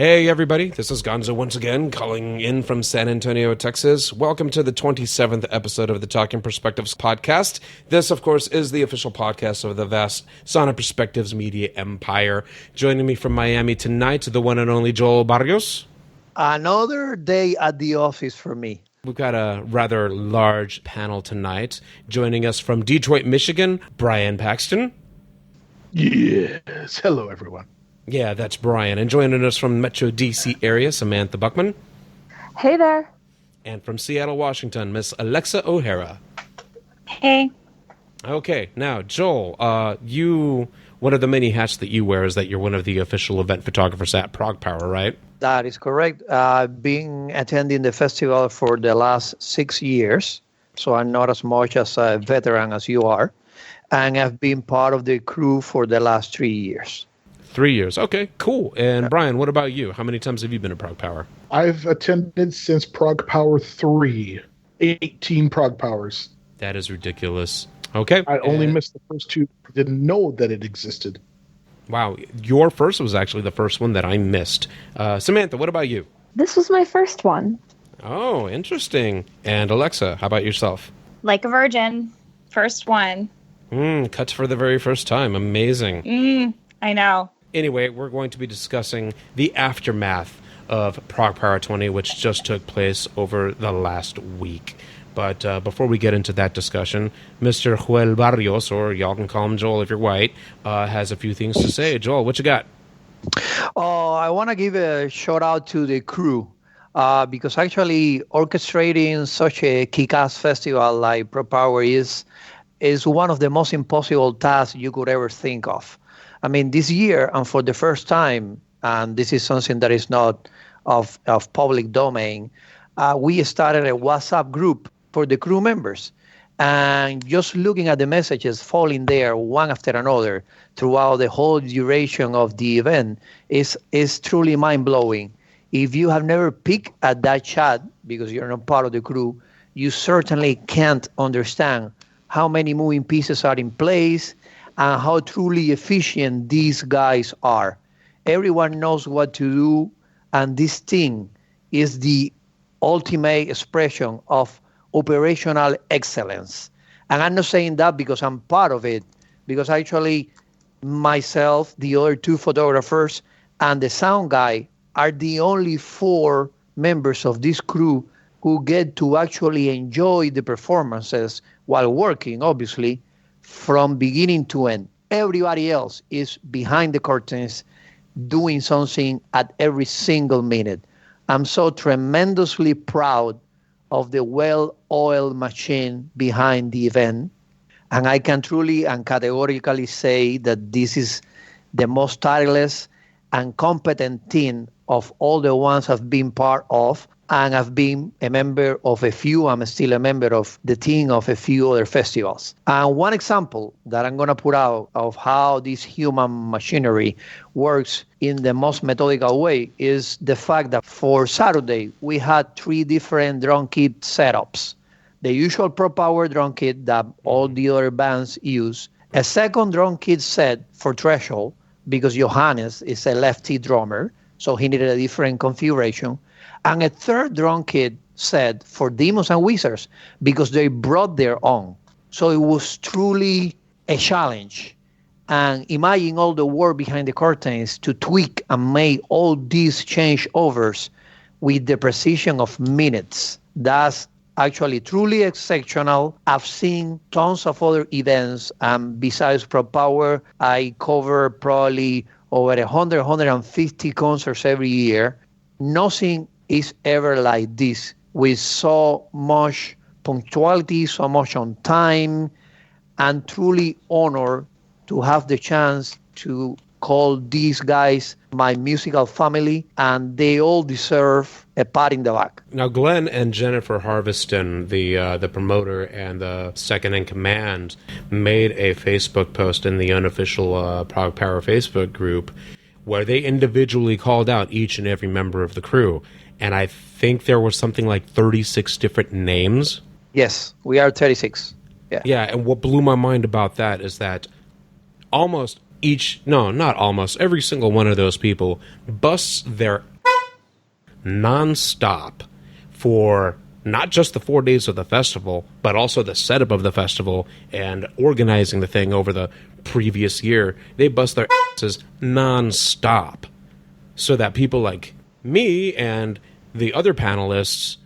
Hey everybody, this is Gonzo once again, calling in from San Antonio, Texas. Welcome to the 27th episode of the Talking Perspectives podcast. This, of course, is the official podcast of the vast Sonic Perspectives media empire. Joining me from Miami tonight, the one and only Joel Barrios. Another day at the office for me. We've got a rather large panel tonight. Joining us from Detroit, Michigan, Bryan Paxton. Yes, hello everyone. Yeah, that's Bryan. And joining us from Metro DC area, Samantha Buckman. Hey there. And from Seattle, Washington, Miss Alexa O'Hara. Hey. Okay, now, Joel, one of the many hats that you wear is that you're one of the official event photographers at ProgPower, right? That is correct. I've been attending the festival for the last 6 years, so I'm not as much as a veteran as you are. And I've been part of the crew for the last 3 years. 3 years. Okay, cool. And Bryan, what about you? How many times have you been to ProgPower? I've attended since ProgPower 3. 18 ProgPowers. That is ridiculous. Okay. I only missed the first two. Didn't know that it existed. Wow. Your first was actually the first one that I missed. Samantha, what about you? This was my first one. Oh, interesting. And Alexa, how about yourself? Like a virgin. First one. Cuts for the very first time. Amazing. I know. Anyway, we're going to be discussing the aftermath of ProgPower 20, which just took place over the last week. But before we get into that discussion, Mr. Joel Barrios, or y'all can call him Joel if you're white, has a few things to say. Joel, what you got? Oh, I want to give a shout out to the crew because actually orchestrating such a kick-ass festival like ProgPower is one of the most impossible tasks you could ever think of. I mean, this year, and for the first time, and this is something that is not of public domain, we started a WhatsApp group for the crew members. And just looking at the messages falling there one after another throughout the whole duration of the event is truly mind-blowing. If you have never peeked at that chat, because you're not part of the crew, you certainly can't understand how many moving pieces are in place, and how truly efficient these guys are. Everyone knows what to do, and this thing is the ultimate expression of operational excellence. And I'm not saying that because I'm part of it, because actually myself, the other two photographers, and the sound guy are the only 4 members of this crew who get to actually enjoy the performances while working, obviously, from beginning to end. Everybody else is behind the curtains doing something at every single minute. I'm so tremendously proud of the well-oiled machine behind the event. And I can truly and categorically say that this is the most tireless and competent team of all the ones I've been part of. And I've been a member of a few, I'm still a member of the team of a few other festivals. And one example that I'm going to put out of how this human machinery works in the most methodical way is the fact that for Saturday, we had 3 different drum kit setups. The usual ProgPower drum kit that all the other bands use. A second drum kit set for Threshold, because Johannes is a lefty drummer, so he needed a different configuration. And a third drum kit set for Demons and Wizards because they brought their own. So it was truly a challenge. And imagine all the work behind the curtains to tweak and make all these changeovers with the precision of minutes. That's actually truly exceptional. I've seen tons of other events, and besides ProgPower, I cover probably over 100, 150 concerts every year. Nothing is ever like this, with so much punctuality, so much on time, and truly honored to have the chance to call these guys my musical family, and they all deserve a pat in the back. Now, Glenn and Jennifer Harveston, the promoter and the second in command, made a Facebook post in the unofficial ProgPower Facebook group where they individually called out each and every member of the crew. And I think there was something like 36 different names. Yes, we are 36. Yeah, and what blew my mind about that is that not almost, every single one of those people busts their nonstop for not just the 4 days of the festival, but also the setup of the festival and organizing the thing over the previous year. They bust their asses nonstop so that people like me and the other panelists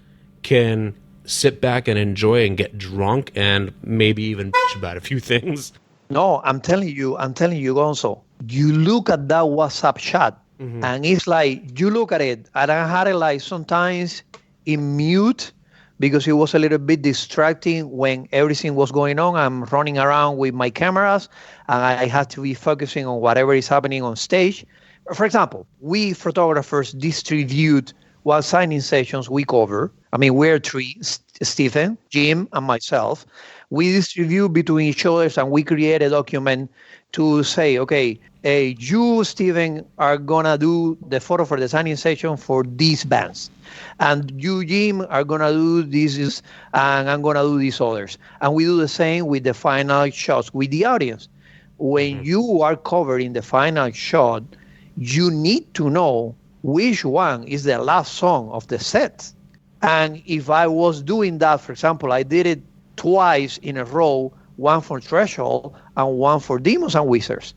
can sit back and enjoy and get drunk and maybe even bitch about a few things. No, I'm telling you, Gonzo, you look at that WhatsApp chat and it's like, you look at it, and I had it like sometimes in mute because it was a little bit distracting when everything was going on. I'm running around with my cameras and I had to be focusing on whatever is happening on stage. For example, we photographers distribute what signing sessions we cover. I mean, we're three, Stephen, Jim, and myself. We distribute between each other and we create a document to say, okay, you, Stephen, are going to do the photo for the signing session for these bands. And you, Jim, are going to do this, and I'm going to do these others. And we do the same with the final shots with the audience. When you are covering the final shot, you need to know which one is the last song of the set. And if I was doing that, for example, I did it twice in a row, one for Threshold and one for Demons and Wizards,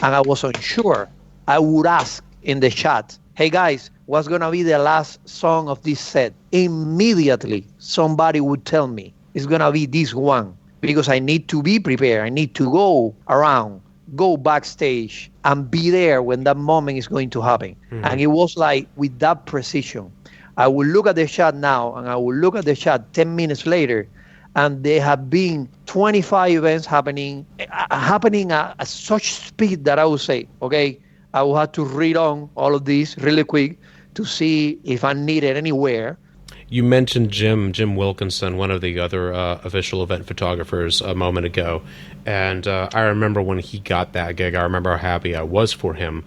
and I was unsure, I would ask in the chat, hey guys, what's going to be the last song of this set? Immediately, somebody would tell me, it's going to be this one, because I need to be prepared. I need to go around, go backstage, and be there when that moment is going to happen. And it was like with that precision. I will look at the chat now, and I will look at the chat 10 minutes later, and there have been 25 events happening at such speed that I would say, okay, I will have to read on all of this really quick to see if I need it anywhere. You mentioned Jim Wilkinson, one of the other official event photographers, a moment ago. And I remember when he got that gig, I remember how happy I was for him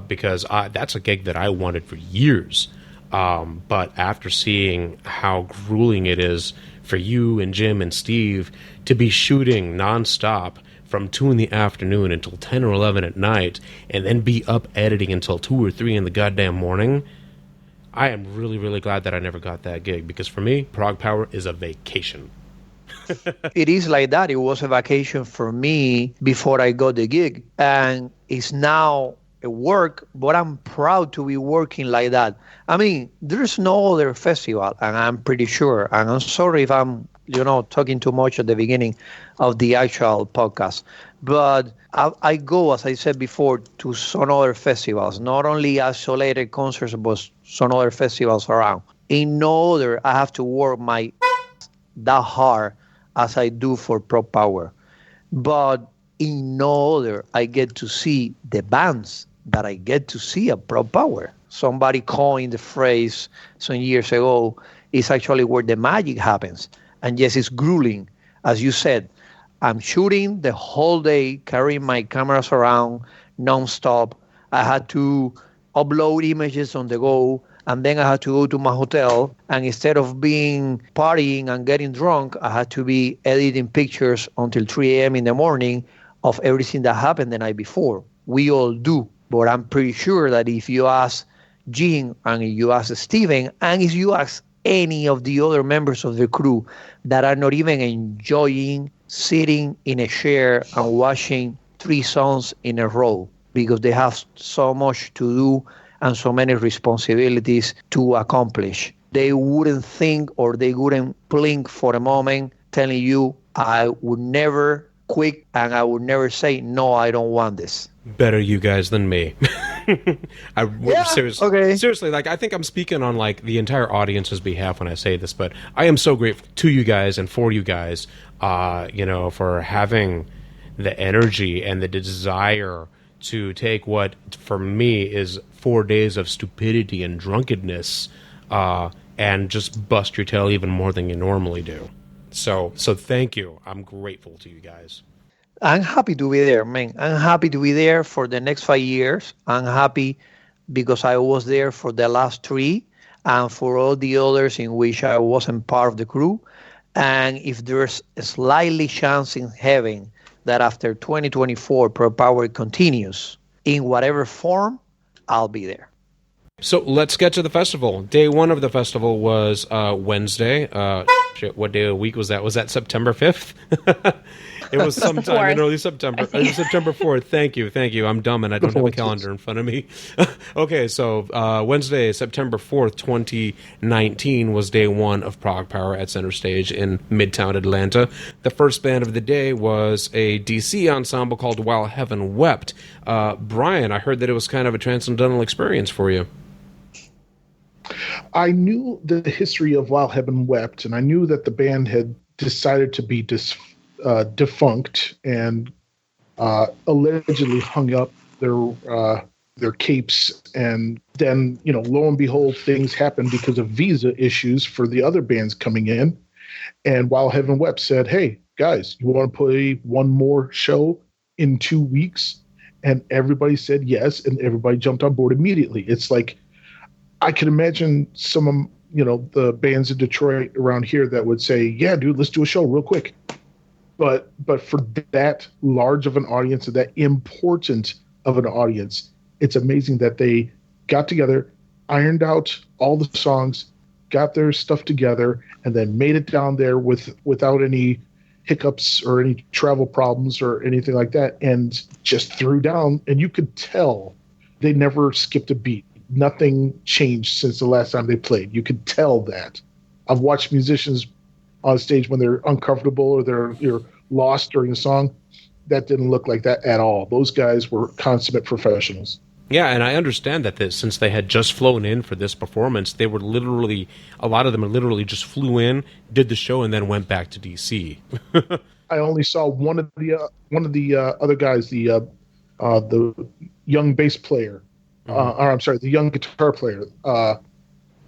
because that's a gig that I wanted for years. But after seeing how grueling it is for you and Jim and Steve to be shooting nonstop from 2 in the afternoon until 10 or 11 at night and then be up editing until 2 or 3 in the goddamn morning, I am really, really glad that I never got that gig, because for me, ProgPower is a vacation. It is like that. It was a vacation for me before I got the gig, and it's now a work, but I'm proud to be working like that. I mean, there's no other festival, and I'm pretty sure, and I'm sorry if I'm, talking too much at the beginning of the actual podcast, but I go, as I said before, to some other festivals, not only isolated concerts, but some other festivals around. In no other, I have to work that hard as I do for ProgPower. But in no other, I get to see the bands that I get to see at ProgPower. Somebody coined the phrase some years ago, it's actually where the magic happens. And yes, it's grueling. As you said, I'm shooting the whole day, carrying my cameras around nonstop. I had to upload images on the go, and then I had to go to my hotel. And instead of partying and getting drunk, I had to be editing pictures until 3 a.m. in the morning of everything that happened the night before. We all do. But I'm pretty sure that if you ask Gene and if you ask Steven and if you ask any of the other members of the crew that are not even enjoying sitting in a chair and watching 3 songs in a row because they have so much to do and so many responsibilities to accomplish, they wouldn't think or they wouldn't blink for a moment telling you, I would never quit and I would never say, no, I don't want this. Better you guys than me. Seriously, like, I think I'm speaking on like the entire audience's behalf when I say this, but I am so grateful to you guys and for you guys, for having the energy and the desire to take what for me is 4 days of stupidity and drunkenness and just bust your tail even more than you normally do. So thank you. I'm grateful to you guys. I'm happy to be there, man. I'm happy to be there for the next 5 years. I'm happy because I was there for the last 3 and for all the others in which I wasn't part of the crew. And if there's a slightly chance in heaven that after 2024 ProgPower continues in whatever form, I'll be there. So let's get to the festival. Day one of the festival was Wednesday. What day of the week was that? Was that September 5th? It was sometime in early September. It was September 4th. Thank you. I'm dumb and I don't have a calendar in front of me. Okay, so Wednesday, September 4th, 2019 was day one of ProgPower at Center Stage in Midtown Atlanta. The first band of the day was a DC ensemble called While Heaven Wept. Bryan, I heard that it was kind of a transcendental experience for you. I knew the history of While Heaven Wept, and I knew that the band had decided to be defunct and allegedly hung up their capes. And then, lo and behold, things happened because of visa issues for the other bands coming in. And While Heaven Wept said, "Hey, guys, you want to play one more show in 2 weeks?" And everybody said yes, and everybody jumped on board immediately. It's like, I can imagine some of the bands in Detroit around here that would say, "Yeah, dude, let's do a show real quick." But for that large of an audience and that important of an audience, it's amazing that they got together, ironed out all the songs, got their stuff together, and then made it down there without any hiccups or any travel problems or anything like that, and just threw down. And you could tell they never skipped a beat. Nothing changed since the last time they played. You could tell that. I've watched musicians on stage when they're uncomfortable or they're lost during a song. That didn't look like that at all. Those guys were consummate professionals. Yeah, and I understand that since they had just flown in for this performance, they were literally, a lot of them literally just flew in, did the show, and then went back to DC. I only saw one of the other guys, the young bass player. The young guitar player.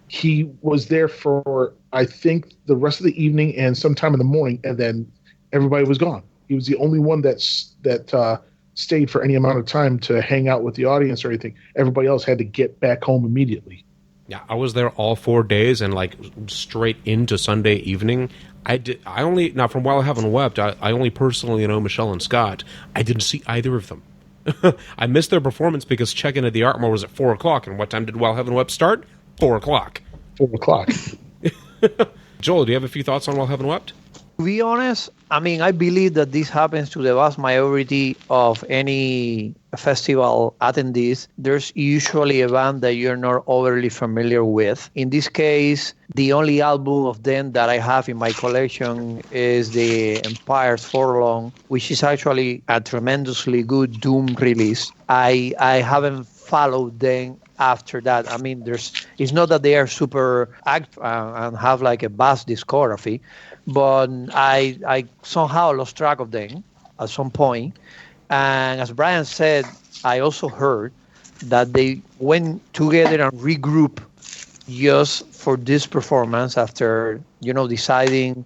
He was there for, I think, the rest of the evening and sometime in the morning, and then everybody was gone. He was the only one that stayed for any amount of time to hang out with the audience or anything. Everybody else had to get back home immediately. Yeah, I was there all 4 days and straight into Sunday evening. Now from While I Haven't Wept, I only personally know Michelle and Scott. I didn't see either of them. I missed their performance because check-in at the Artmore was at 4 o'clock. And what time did While Heaven Wept start? 4 o'clock. 4 o'clock. Joel, do you have a few thoughts on While Heaven Wept? To be honest, I believe that this happens to the vast majority of any festival attendees. There's usually a band that you're not overly familiar with. In this case, the only album of them that I have in my collection is the Empire's Forlong, which is actually a tremendously good Doom release. I haven't followed them after that. It's not that they are super active and have a vast discography, but I somehow lost track of them at some point. And as Bryan said, I also heard that they went together and regrouped just for this performance after, deciding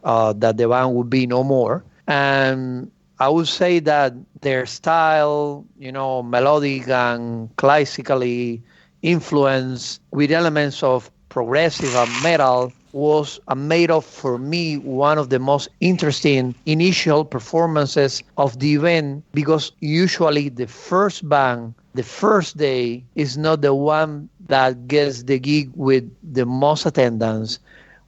that the band would be no more. And I would say that their style, melodic and classically influenced with elements of progressive and metal, was made of, for me, one of the most interesting initial performances of the event, because usually the first band, the first day, is not the one that gets the gig with the most attendance,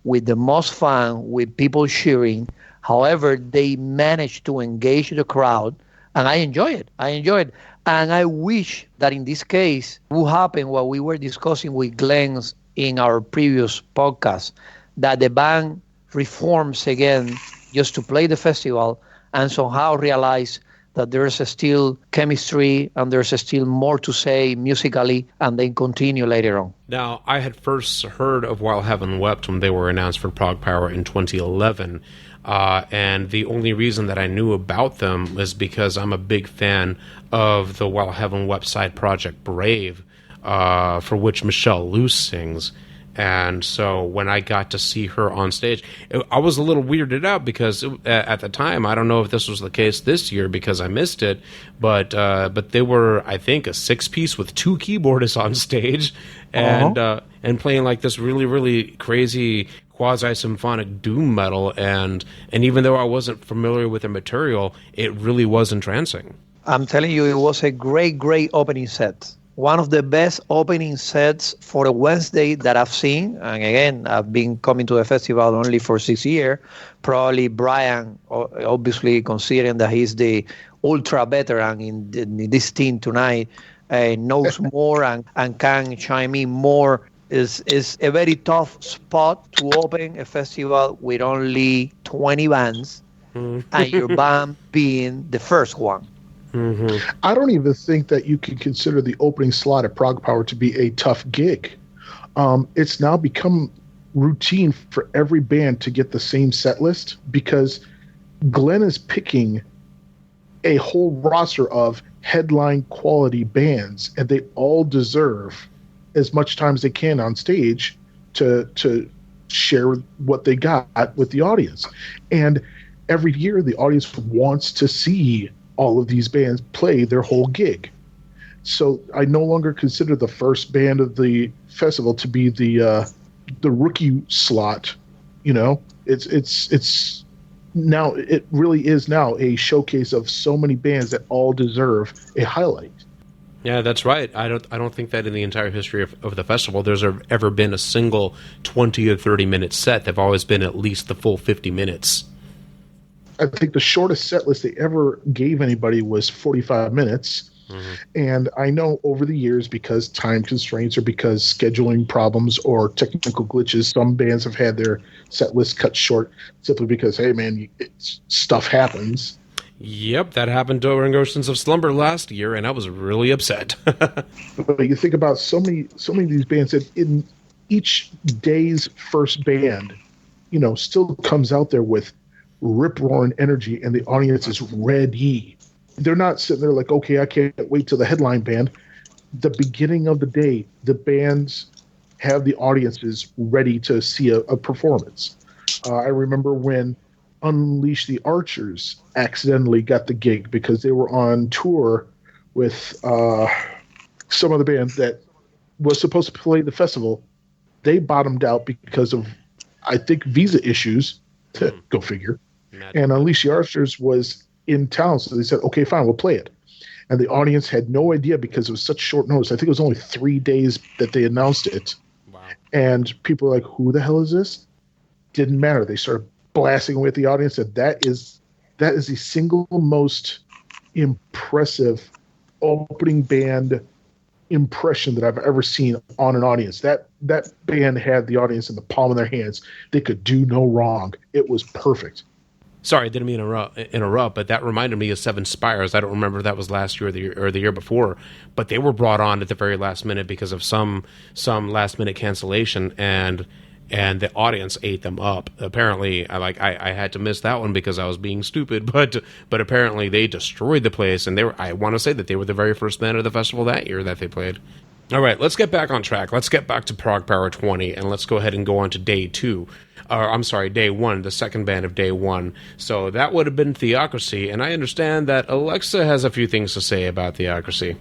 with the most fun, with people cheering. However, they manage to engage the crowd, and I enjoy it. And I wish that in this case would happen what we were discussing with Glenn in our previous podcast, that the band reforms again just to play the festival and somehow realize that there's still chemistry and there's still more to say musically, and then continue later on. Now, I had first heard of While Heaven Wept when they were announced for ProgPower in 2011. And the only reason that I knew about them was because I'm a big fan of the While Heaven Wept side project Brave, for which Michelle Luce sings. And so when I got to see her on stage, I was a little weirded out because at the time, I don't know if this was the case this year because I missed it, but they were, I think, a 6-piece with 2 keyboardists on stage and playing this really, really crazy quasi-symphonic doom metal. And even though I wasn't familiar with the material, it really was entrancing. I'm telling you, it was a great, great opening set. one of the best opening sets for a Wednesday that I've seen. And again, I've been coming to the festival only for 6 years. Probably Bryan, obviously considering that he's the ultra veteran in this team tonight, knows more and can chime in more. Is a very tough spot to open a festival with only 20 bands and your band being the first one. Mm-hmm. I don't even think that you can consider the opening slot at ProgPower to be a tough gig. It's now become routine for every band to get the same set list because Glenn is picking a whole roster of headline quality bands, and they all deserve as much time as they can on stage to share what they got with the audience. And every year the audience wants to see all of these bands play their whole gig. So I no longer consider the first band of the festival to be the rookie slot. You know, it's now, it really is now a showcase of so many bands that all deserve a highlight. Yeah, that's right. I don't think that in the entire history of the festival there's ever been a single 20 or 30 minute set. They've always been at least the full 50 minutes. I think the shortest set list they ever gave anybody was 45 minutes. Mm-hmm. And I know over the years, because time constraints or because scheduling problems or technical glitches, some bands have had their set list cut short simply because, hey, man, stuff happens. Yep, that happened during Oceans of Slumber last year, and I was really upset. But you think about so many of these bands that in each day's first band, you know, still comes out there with rip-roaring energy, and the audience is ready. They're not sitting there like, okay, I can't wait till the headline band. The beginning of the day, the bands have the audiences ready to see a performance. I remember when Unleash the Archers accidentally got the gig because they were on tour with some other band that was supposed to play the festival. They bottomed out because of, I think, visa issues. Go figure. And Unleash the Archers was in town, so they said, okay, fine, we'll play it. And the audience had no idea because it was such short notice. I think it was only 3 days that they announced it. Wow. And people were like, who the hell is this? Didn't matter. They started blasting away at the audience, and that is the single most impressive opening band impression that I've ever seen on an audience. That band had the audience in the palm of their hands. They could do no wrong. It was perfect. Sorry, I didn't mean to interrupt, but that reminded me of Seven Spires. I don't remember if that was last year or the year before, but they were brought on at the very last minute because of some last minute cancellation, and the audience ate them up. Apparently, I had to miss that one because I was being stupid, but apparently they destroyed the place, and I want to say that they were the very first band of the festival that year that they played. All right, let's get back on track. Let's get back to ProgPower 20, and let's go ahead and go on to day 2. Day 1, the second band of day 1. So that would have been Theocracy, and I understand that Alexa has a few things to say about Theocracy.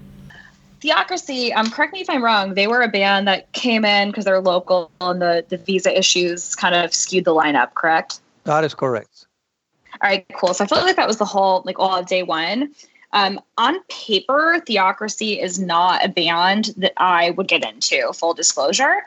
Theocracy, correct me if I'm wrong, they were a band that came in because they're local and the visa issues kind of skewed the lineup, correct? That is correct. All right, cool. So I felt like that was the whole, all of day 1. On paper, Theocracy is not a band that I would get into, full disclosure.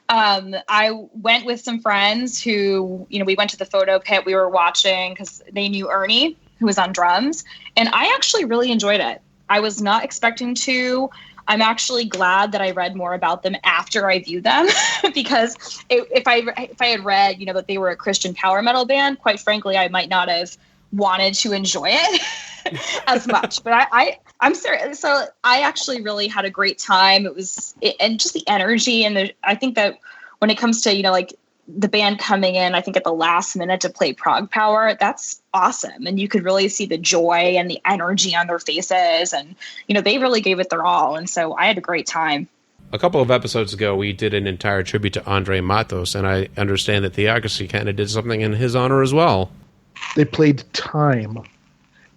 I went with some friends who, we went to the photo pit. We were watching because they knew Ernie, who was on drums. And I actually really enjoyed it. I was not expecting to. I'm actually glad that I read more about them after I viewed them because if I had read, that they were a Christian power metal band, quite frankly, I might not have wanted to enjoy it as much. But I'm serious. So I actually really had a great time. And just the energy. And I think that when it comes to, the band coming in, I think at the last minute to play ProgPower, that's awesome. And you could really see the joy and the energy on their faces. And, they really gave it their all. And so I had a great time. A couple of episodes ago, we did an entire tribute to Andre Matos, and I understand that Theocracy kind of did something in his honor as well. They played Time.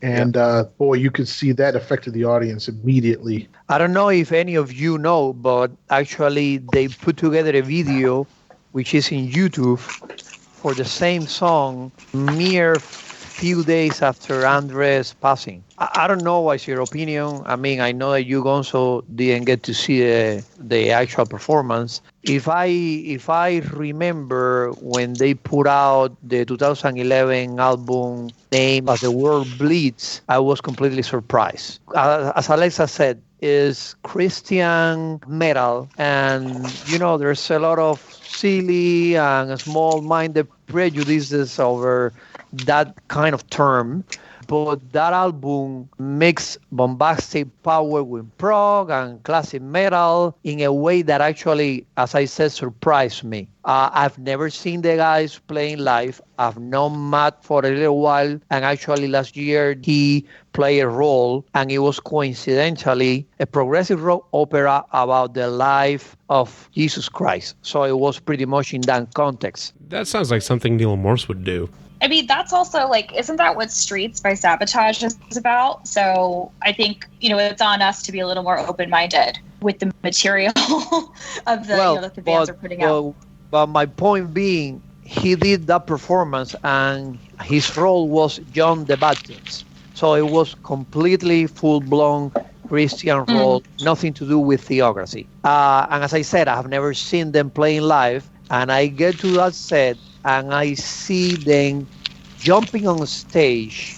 And, boy, you could see that affected the audience immediately. I don't know if any of you know, but actually they put together a video, which is in YouTube, for the same song mere few days after Andres passing. I don't know what's your opinion. I mean, I know that you also didn't get to see the actual performance. If I remember when they put out the 2011 album named as The World Bleeds, I was completely surprised. As Alexa said, is Christian metal, and there's a lot of silly and small-minded prejudices over that kind of term, but that album mixed bombastic power with prog and classic metal in a way that actually, as I said, surprised me. I've never seen the guys playing live. I've known Matt for a little while, and actually last year he played a role, and it was coincidentally a progressive rock opera about the life of Jesus Christ. So it was pretty much in that context. That sounds like something Neil Morse would do. I mean, that's also isn't that what Streets by Sabotage is about? So I think, it's on us to be a little more open-minded with the material of that the bands are putting out. But my point being, he did that performance and his role was John the Baptist. So it was completely full-blown Christian role, nothing to do with Theocracy. And as I said, I have never seen them playing live, and I get to that set and I see them jumping on stage,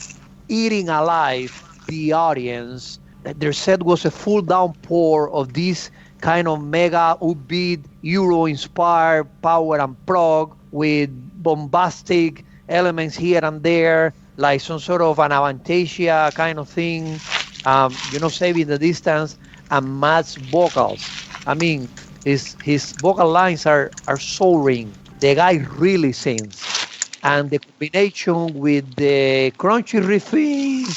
eating alive the audience. Their set was a full downpour of this kind of mega upbeat, Euro-inspired power and prog with bombastic elements here and there, like some sort of an Avantasia kind of thing, saving the distance, and Matt's vocals. I mean, his vocal lines are soaring. The guy really sings. And the combination with the crunchy riffing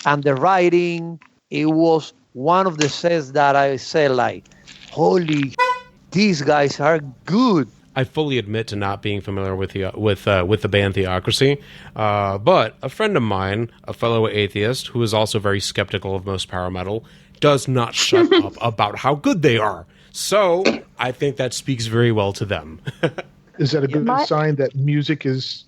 and the writing, it was one of the sets that I said, holy, these guys are good. I fully admit to not being familiar with the band Theocracy, but a friend of mine, a fellow atheist who is also very skeptical of most power metal, does not shut up about how good they are. So I think that speaks very well to them. Is that a good sign that music is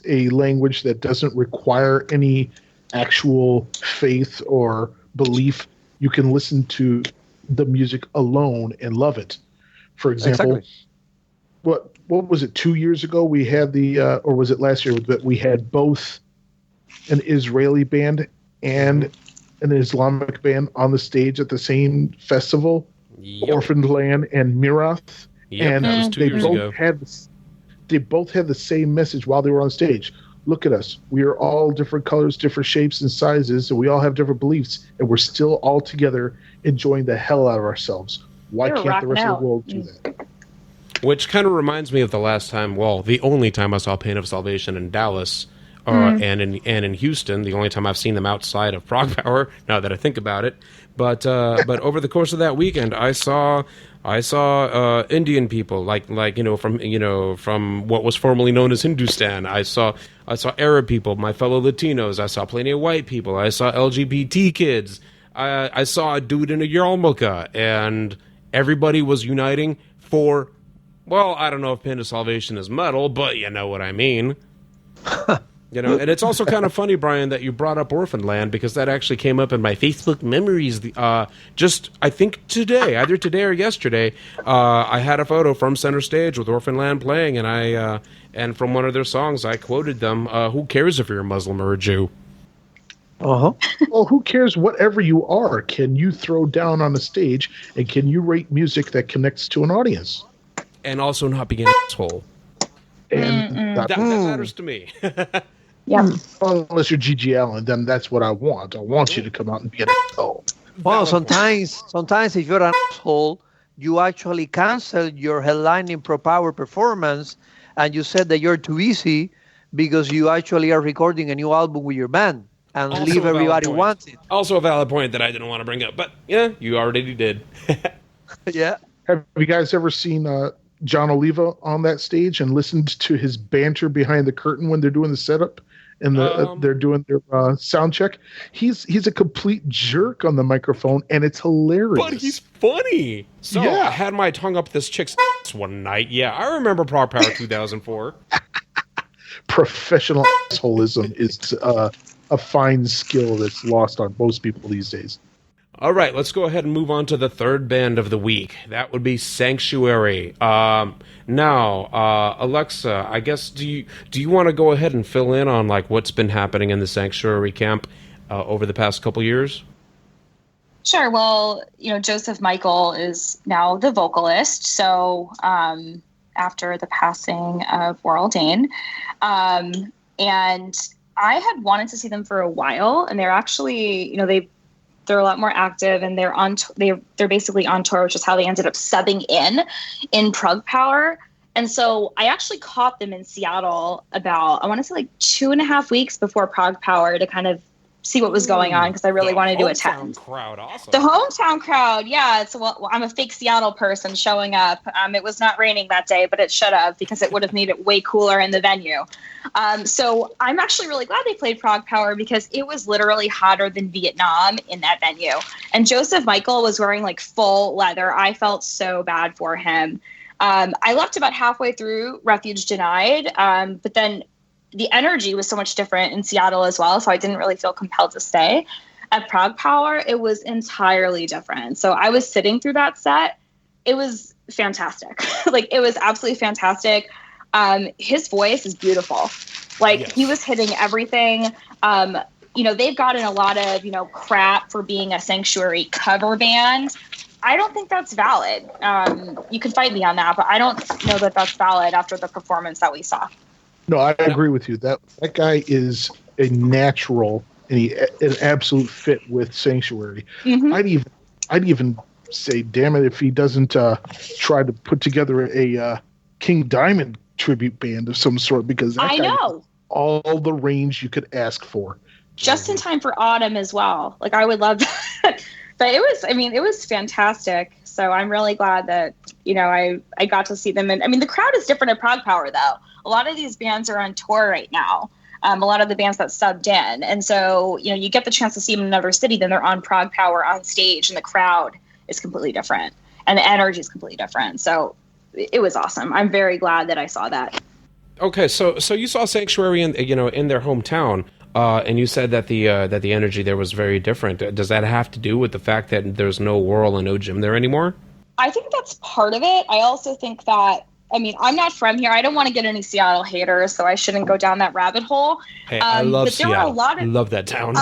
a language that doesn't require any actual faith or belief? You can listen to the music alone and love it. For example, what was it? 2 years ago we had or was it last year that we had both an Israeli band and an Islamic band on the stage at the same festival, Orphaned Land and Mirath. Yep, that was 2 years ago. They both had the same message while they were on stage. Look at us. We are all different colors, different shapes and sizes, and we all have different beliefs, and we're still all together enjoying the hell out of ourselves. Why can't the rest of the world do that? Which kind of reminds me of the last time, the only time I saw Pain of Salvation in Dallas, and in Houston, the only time I've seen them outside of ProgPower, now that I think about it. But over the course of that weekend, I saw Indian people from what was formerly known as Hindustan. I saw Arab people, my fellow Latinos. I saw plenty of white people. I saw LGBT kids. I saw a dude in a yarmulke, and everybody was uniting for, I don't know if Pain of Salvation is metal, but you know what I mean. And it's also kind of funny, Brian, that you brought up Orphan Land, because that actually came up in my Facebook memories. I think either today or yesterday, I had a photo from center stage with Orphan Land playing, and from one of their songs, I quoted them. Who cares if you're a Muslim or a Jew? Well, who cares? Whatever you are, can you throw down on the stage, and can you rate music that connects to an audience, and also not be an asshole? And that matters to me. Yeah. Unless you're Gigi Allen, then that's what I want. I want you to come out and be an asshole. Well, sometimes if you're an asshole, you actually cancel your headlining ProgPower performance, and you said that you're too busy because you actually are recording a new album with your band and Also leave everybody wanting. Also a valid point that I didn't want to bring up, but yeah, you already did. Yeah. Have you guys ever seen John Oliva on that stage and listened to his banter behind the curtain when they're doing the setup and they're doing their sound check? He's a complete jerk on the microphone, and it's hilarious. But he's funny. So I had my tongue up this chick's ass one night. Yeah, I remember ProgPower 2004. professional assholism is a fine skill that's lost on most people these days. All right, let's go ahead and move on to the third band of the week. That would be Sanctuary. Now, Alexa, I guess do you want to go ahead and fill in on like what's been happening in the Sanctuary camp over the past couple years? Sure. Well, Joseph Michael is now the vocalist. So after the passing of Warl Dane, and I had wanted to see them for a while, and they're actually, they're a lot more active, and they're basically on tour, which is how they ended up subbing in ProgPower. And so I actually caught them in Seattle about, I want to say like 2.5 weeks before ProgPower to kind of see what was going on, because I really wanted to attend. Crowd, awesome. The hometown crowd, yeah. Well, I'm a fake Seattle person showing up. It was not raining that day, but it should have, because it would have made it way cooler in the venue. So I'm actually really glad they played ProgPower, because it was literally hotter than Vietnam in that venue. And Joseph Michael was wearing like full leather. I felt so bad for him. I left about halfway through Refuge Denied, but then the energy was so much different in Seattle as well, so I didn't really feel compelled to stay. At ProgPower, it was entirely different. So I was sitting through that set. It was fantastic. Like, it was absolutely fantastic. His voice is beautiful. Like, yes. He was hitting everything. They've gotten a lot of, crap for being a Sanctuary cover band. I don't think that's valid. You can fight me on that, but I don't know that that's valid after the performance that we saw. No, I agree with you. That guy is a natural and an absolute fit with Sanctuary. Mm-hmm. I'd even say, damn it, if he doesn't try to put together a King Diamond tribute band of some sort, because that guy has all the range you could ask for. Just in time for autumn as well. Like, I would love that. But it was fantastic. So I'm really glad that, I got to see them. And the crowd is different at ProgPower, though. A lot of these bands are on tour right now. A lot of the bands that subbed in. And so, you get the chance to see them in another city, then they're on ProgPower on stage, and the crowd is completely different. And the energy is completely different. So it was awesome. I'm very glad that I saw that. Okay, so you saw Sanctuary in their hometown. And you said that the energy there was very different. Does that have to do with the fact that there's no Whirl and no Jim there anymore? I think that's part of it. I also think that, I'm not from here. I don't want to get any Seattle haters, so I shouldn't go down that rabbit hole. Hey, I love Seattle. I love that town.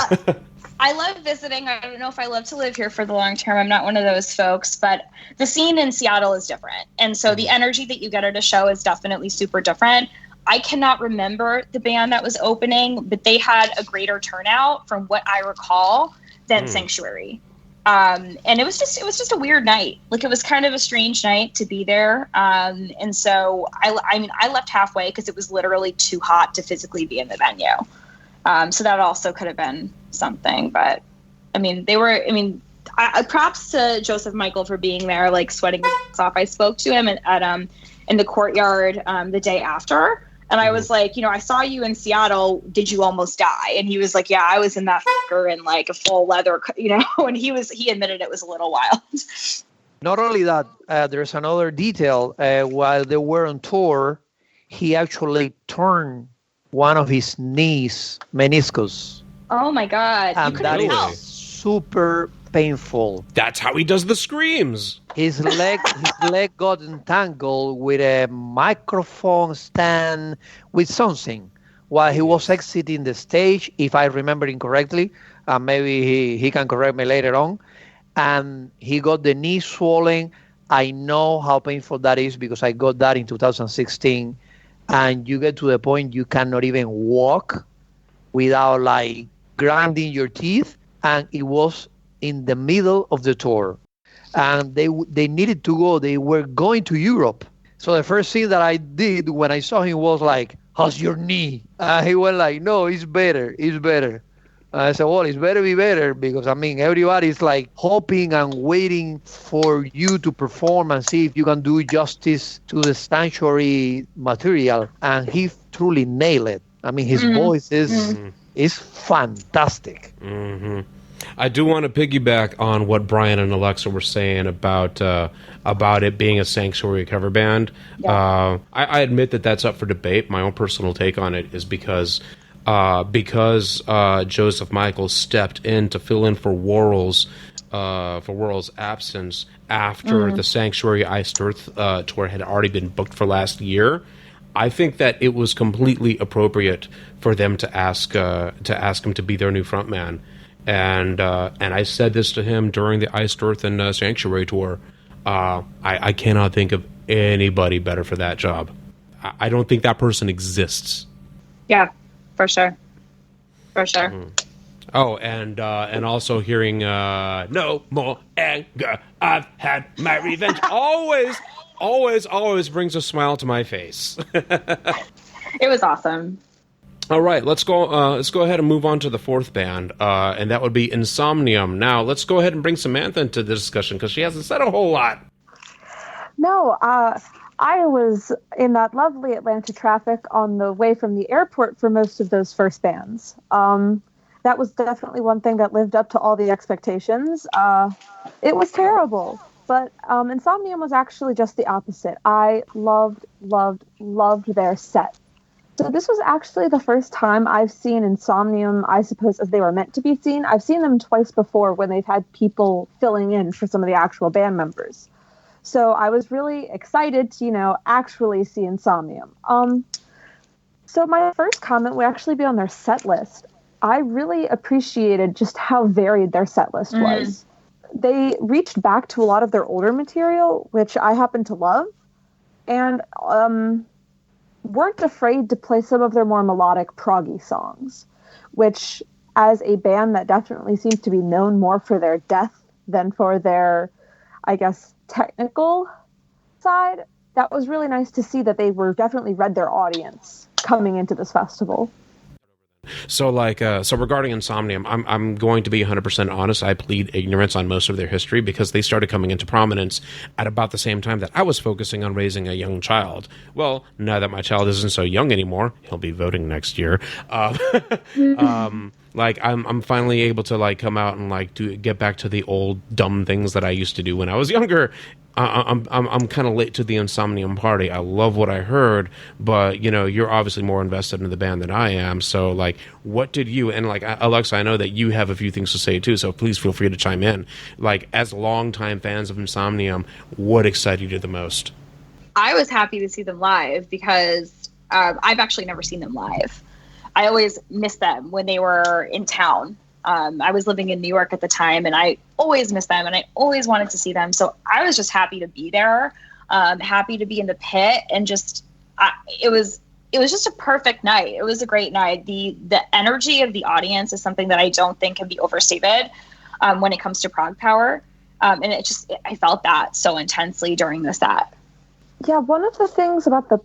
I love visiting. I don't know if I love to live here for the long term. I'm not one of those folks, but the scene in Seattle is different. And so the energy that you get at a show is definitely super different. I cannot remember the band that was opening, but they had a greater turnout from what I recall than Sanctuary. And it was just a weird night. Like, it was kind of a strange night to be there. And so I left halfway because it was literally too hot to physically be in the venue. So that also could have been something, but props to Joseph Michael for being there, like sweating his ass off. I spoke to him at in the courtyard the day after. And I was like, I saw you in Seattle. Did you almost die? And he was like, yeah, I was in that fucker in like a full leather, and he admitted it was a little wild. Not only that, there's another detail. While they were on tour, he actually turned one of his knees, meniscus. Oh my God. And that is super painful. That's how he does the screams. His leg got entangled with a microphone stand with something while he was exiting the stage, if I remember incorrectly. Maybe he can correct me later on. And he got the knee swollen. I know how painful that is because I got that in 2016. And you get to the point you cannot even walk without like grinding your teeth. And it was in the middle of the tour. And they needed to go. They were going to Europe. So the first thing that I did when I saw him was like, how's your knee? He went like, no, it's better. It's better. I said, well, it's better be better because, everybody's like hoping and waiting for you to perform and see if you can do justice to the Sanctuary material. And he truly nailed it. His voice is fantastic. Mm-hmm. I do want to piggyback on what Bryan and Alexa were saying about about it being a Sanctuary cover band. Yeah. I admit that that's up for debate. My own personal take on it is because Joseph Michaels stepped in to fill in for Worrell's absence after the Sanctuary Iced Earth tour had already been booked for last year. I think that it was completely appropriate for them to ask him to be their new frontman, and I said this to him during the Iced Earth and Sanctuary tour. I cannot think of anybody better for that job. I don't think that person exists. Yeah, for sure. For sure. Oh, and also hearing no more anger. I've had my revenge. Always brings a smile to my face. It was awesome. All right, let's go ahead and move on to the fourth band, and that would be Insomnium. Now, let's go ahead and bring Samantha into the discussion because she hasn't said a whole lot. No, I was in that lovely Atlanta traffic on the way from the airport for most of those first bands. That was definitely one thing that lived up to all the expectations. It was terrible, but Insomnium was actually just the opposite. I loved their set. So this was actually the first time I've seen Insomnium, I suppose, as they were meant to be seen. I've seen them twice before when they've had people filling in for some of the actual band members. So I was really excited to, actually see Insomnium. So my first comment would actually be on their set list. I really appreciated just how varied their set list was. They reached back to a lot of their older material, which I happen to love, and weren't afraid to play some of their more melodic proggy songs, which, as a band that definitely seems to be known more for their depth than for their, I guess, technical side, that was really nice to see that they were definitely read their audience coming into this festival. So regarding Insomnium, I'm going to be 100% honest. I plead ignorance on most of their history because they started coming into prominence at about the same time that I was focusing on raising a young child. Well, now that my child isn't so young anymore, he'll be voting next year. I'm finally able to come out and get back to the old dumb things that I used to do when I was younger. I'm kind of late to the Insomnium party. I love what I heard, but you're obviously more invested in the band than I am. So what did you, and Alexa, I know that you have a few things to say too, so please feel free to chime in. As longtime fans of Insomnium, what excited you the most? I was happy to see them live because I've actually never seen them live. I always missed them when they were in town. I was living in New York at the time, and I always missed them, and I always wanted to see them. So I was just happy to be there, happy to be in the pit, and it was just a perfect night. It was a great night. The energy of the audience is something that I don't think can be overstated when it comes to ProgPower, and I felt that so intensely during the set. Yeah, one of the things about the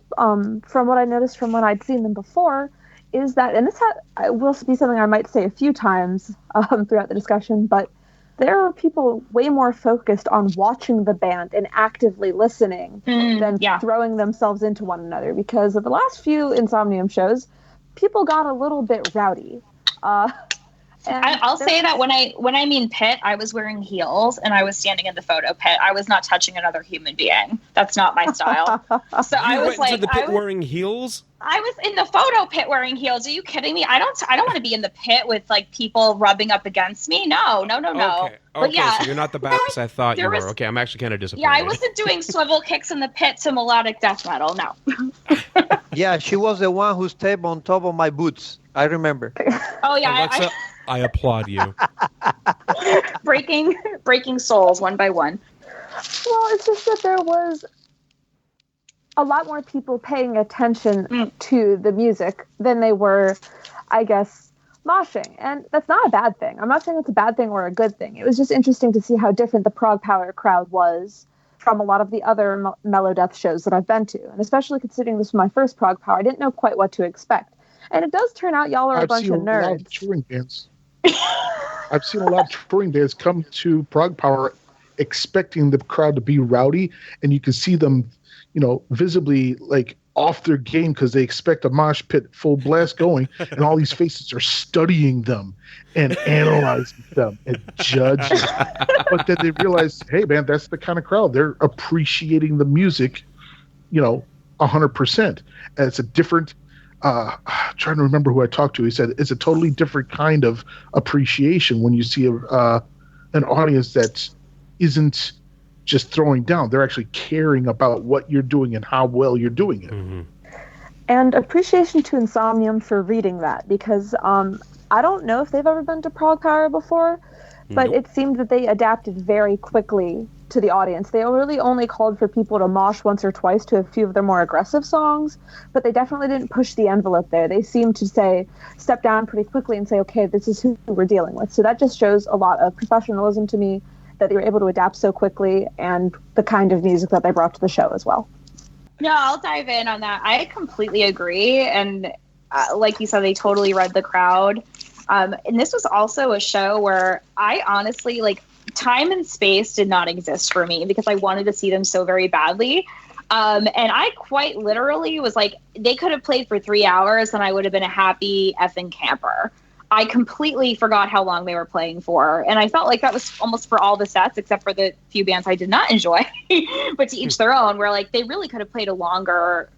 from what I noticed from when I'd seen them before is that, and this will be something I might say a few times throughout the discussion, but there are people way more focused on watching the band and actively listening than throwing themselves into one another, because of the last few Insomnium shows, people got a little bit rowdy. I'll say that when I mean pit, I was wearing heels and I was standing in the photo pit. I was not touching another human being. That's not my style. So I was went to the pit wearing heels? I was in the photo pit wearing heels. Are you kidding me? I don't want to be in the pit with people rubbing up against me. No. Okay. But yeah, so you're not the bassist I thought you were. Okay, I'm actually kind of disappointed. Yeah, I wasn't doing swivel kicks in the pit to melodic death metal. No. Yeah, she was the one who stepped on top of my boots. I remember. Oh yeah, Alexa, I applaud you. breaking souls one by one. Well, it's just that there was a lot more people paying attention to the music than they were, I guess, moshing. And that's not a bad thing. I'm not saying it's a bad thing or a good thing. It was just interesting to see how different the ProgPower crowd was from a lot of the other mellow death shows that I've been to. And especially considering this was my first ProgPower, I didn't know quite what to expect. And it does turn out y'all are a bunch of nerds. I've seen a lot of touring bands come to ProgPower expecting the crowd to be rowdy, and you can see them, visibly off their game because they expect a mosh pit full blast going, and all these faces are studying them and analyzing them and judging. But then they realize, hey man, that's the kind of crowd. They're appreciating the music, 100%. And it's a different, trying to remember who I talked to. He said it's a totally different kind of appreciation when you see an audience that isn't just throwing down. They're actually caring about what you're doing and how well you're doing it. Mm-hmm. And appreciation to Insomnium for reading that, because I don't know if they've ever been to ProgPower before, but It seemed that they adapted very quickly to the audience. They really only called for people to mosh once or twice to a few of their more aggressive songs, but they definitely didn't push the envelope there. They seemed to step down pretty quickly and say, okay, this is who we're dealing with. So that just shows a lot of professionalism to me, that they were able to adapt so quickly, and the kind of music that they brought to the show as well. No, I'll dive in on that. I completely agree. And like you said, they totally read the crowd. And this was also a show where I honestly, time and space did not exist for me because I wanted to see them so very badly. And I quite literally was like, they could have played for 3 hours and I would have been a happy effing camper. I completely forgot how long they were playing for. And I felt like that was almost for all the sets, except for the few bands I did not enjoy, but to each their own, where they really could have played a longer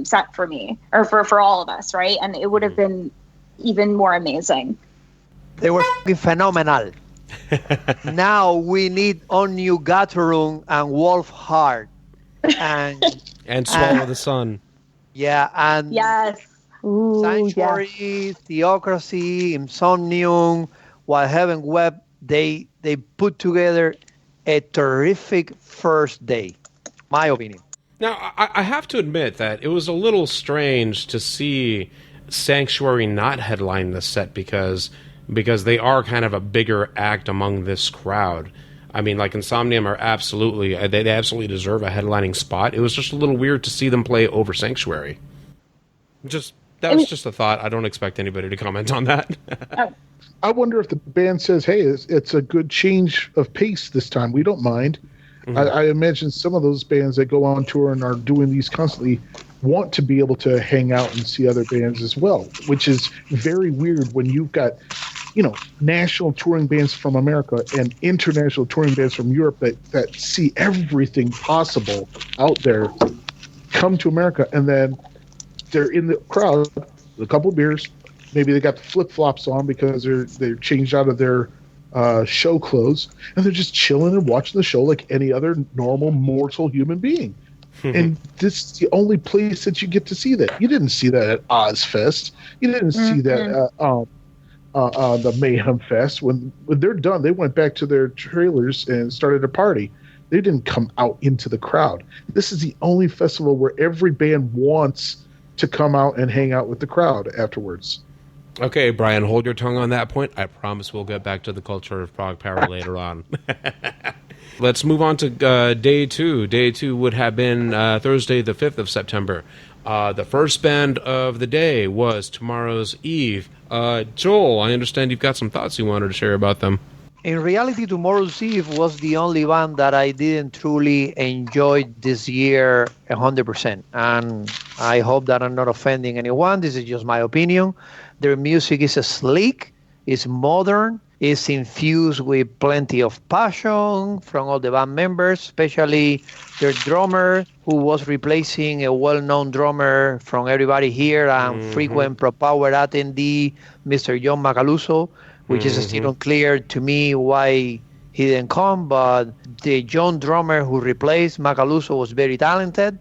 set for me, or for all of us, right? And it would have been even more amazing. They were phenomenal. Now we need Onyu Gatorung and Wolf Heart. And Swallow the Sun. Yeah, and yes. Ooh, Sanctuary, yes. Theocracy, Insomnium, While Heaven Wept, they put together a terrific first day, my opinion. Now, I have to admit that it was a little strange to see Sanctuary not headline this set because they are kind of a bigger act among this crowd. I mean, Insomnium are they absolutely deserve a headlining spot. It was just a little weird to see them play over Sanctuary. That was just a thought. I don't expect anybody to comment on that. I wonder if the band says, hey, it's a good change of pace this time. We don't mind. Mm-hmm. I imagine some of those bands that go on tour and are doing these constantly want to be able to hang out and see other bands as well, which is very weird when you've got, national touring bands from America and international touring bands from Europe that see everything possible out there come to America, and then they're in the crowd with a couple of beers. Maybe they got the flip-flops on because they're changed out of their show clothes, and they're just chilling and watching the show like any other normal mortal human being. And this is the only place that you get to see that. You didn't see that at Ozfest. You didn't see that the Mayhem Fest. When they're done, they went back to their trailers and started a party. They didn't come out into the crowd. This is the only festival where every band wants to come out and hang out with the crowd afterwards. Okay, Brian, hold your tongue on that point. I promise we'll get back to the culture of ProgPower later on. Let's move on to day two. Day two would have been Thursday, the 5th of September. The first band of the day was Tomorrow's Eve. Joel, I understand you've got some thoughts you wanted to share about them. In reality, Tomorrow's Eve was the only band that I didn't truly enjoy this year 100%. And I hope that I'm not offending anyone. This is just my opinion. Their music is sleek, it's modern, it's infused with plenty of passion from all the band members, especially their drummer, who was replacing a well-known drummer from everybody here and frequent ProgPower attendee, Mr. John Macaluso, which is still unclear to me why he didn't come, but the John drummer who replaced Macaluso was very talented.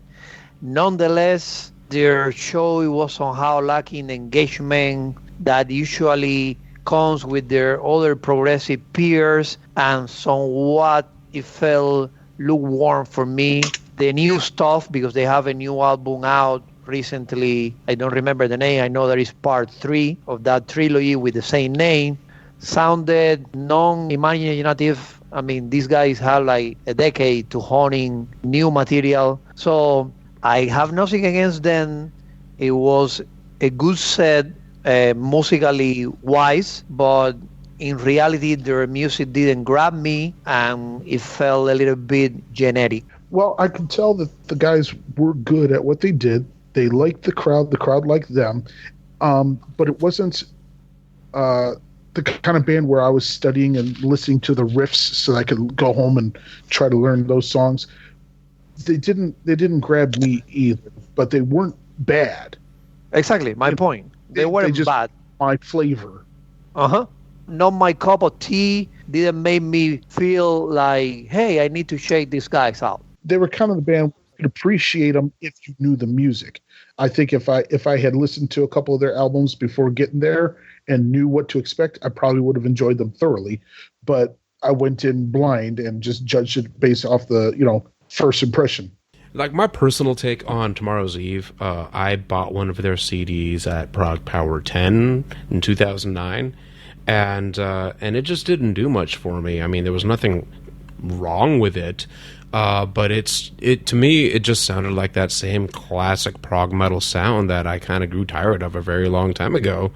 Nonetheless, their show was somehow lacking engagement that usually comes with their other progressive peers, and somewhat it felt lukewarm for me. The new stuff, because they have a new album out recently, I don't remember the name, I know that is part 3 of that trilogy with the same name, sounded non-imaginative. I mean, these guys have like a decade to honing new material. So I have nothing against them. It was a good set, musically wise, but in reality, their music didn't grab me and it felt a little bit generic. Well, I can tell that the guys were good at what they did. They liked the crowd liked them, but it wasn't the kind of band where I was studying and listening to the riffs so I could go home and try to learn those songs. They didn't grab me either, but they weren't bad. Exactly, my point. They weren't just bad. My flavor. Not my cup of tea. Didn't make me feel like, hey, I need to shake these guys out. They were kind of the band you could appreciate them if you knew the music. I think if I had listened to a couple of their albums before getting there and knew what to expect, I probably would have enjoyed them thoroughly. But I went in blind and just judged it based off the, first impression. Like my personal take on Tomorrow's Eve, I bought one of their CDs at ProgPower 10 in 2009, and it just didn't do much for me. I mean, there was nothing wrong with it, but to me, it just sounded like that same classic prog metal sound that I kind of grew tired of a very long time ago.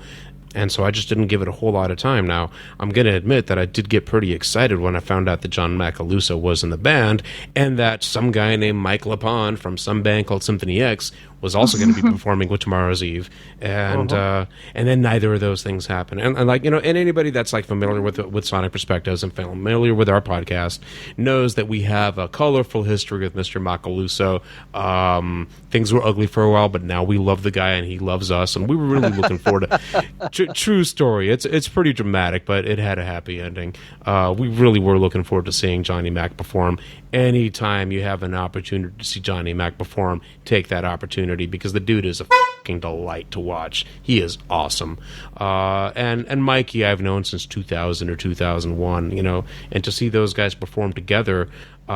And so I just didn't give it a whole lot of time. Now, I'm going to admit that I did get pretty excited when I found out that John Macaluso was in the band and that some guy named Mike LaPon from some band called Symphony X was also going to be performing with Tomorrow's Eve. And then neither of those things happened. And and anybody that's like familiar with Sonic Perspectives and familiar with our podcast knows that we have a colorful history with Mr. Macaluso. Things were ugly for a while, but now we love the guy and he loves us. And we were really looking forward to true story. It's pretty dramatic, but it had a happy ending. We really were looking forward to seeing Johnny Mac perform. Anytime you have an opportunity to see Johnny Mac perform, take that opportunity because the dude is a fucking delight to watch. He is awesome. And Mikey I've known since 2000 or 2001, and to see those guys perform together, it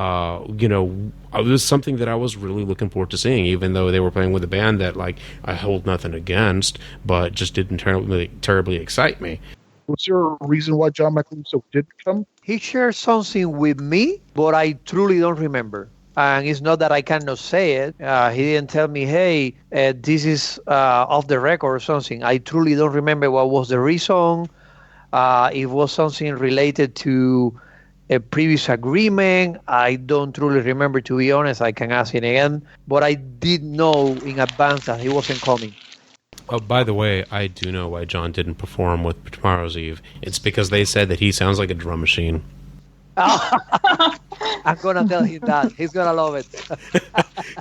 was something that I was really looking forward to seeing, even though they were playing with a band that I hold nothing against, but just didn't terribly excite me. Was there a reason why John Macaluso did come? He shared something with me, but I truly don't remember. And it's not that I cannot say it. He didn't tell me, hey, this is off the record or something. I truly don't remember what was the reason. It was something related to a previous agreement. I don't truly remember, to be honest. I can ask him again. But I did know in advance that he wasn't coming. Oh, by the way, I do know why John didn't perform with Tomorrow's Eve. It's because they said that he sounds like a drum machine. I'm going to tell him that. He's going to love it.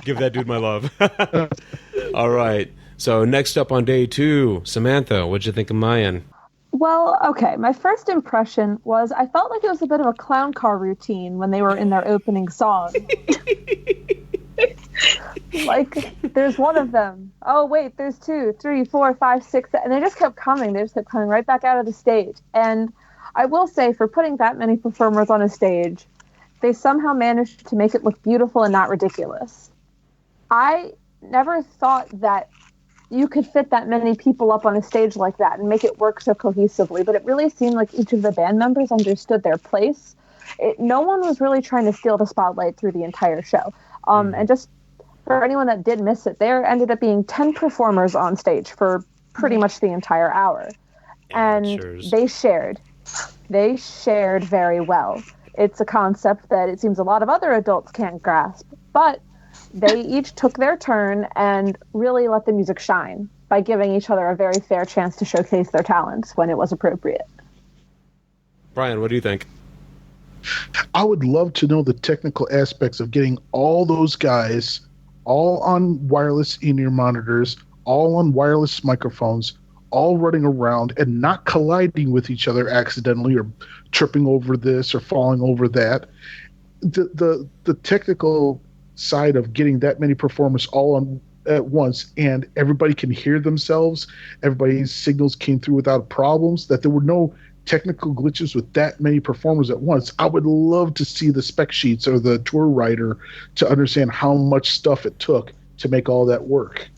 Give that dude my love. All right. So next up on day 2, Samantha, what'd you think of MaYaN? Well, okay. My first impression was I felt like it was a bit of a clown car routine when they were in their opening song. Like, there's one of them. Oh, wait, there's 2, 3, 4, 5, 6, and they just kept coming. They just kept coming right back out of the stage. And I will say, for putting that many performers on a stage, they somehow managed to make it look beautiful and not ridiculous. I never thought that you could fit that many people up on a stage like that and make it work so cohesively, but it really seemed like each of the band members understood their place. No one was really trying to steal the spotlight through the entire show. And just for anyone that did miss it, there ended up being 10 performers on stage for pretty much the entire hour. And they shared very well. It's a concept that it seems a lot of other adults can't grasp, but they each took their turn and really let the music shine by giving each other a very fair chance to showcase their talents when it was appropriate. Brian, what do you think? I would love to know the technical aspects of getting all those guys all on wireless in-ear monitors, all on wireless microphones, all running around and not colliding with each other accidentally or tripping over this or falling over that. The technical side of getting that many performers all on at once and everybody can hear themselves, everybody's signals came through without problems, that there were no technical glitches with that many performers at once. I would love to see the spec sheets or the tour writer to understand how much stuff it took to make all that work.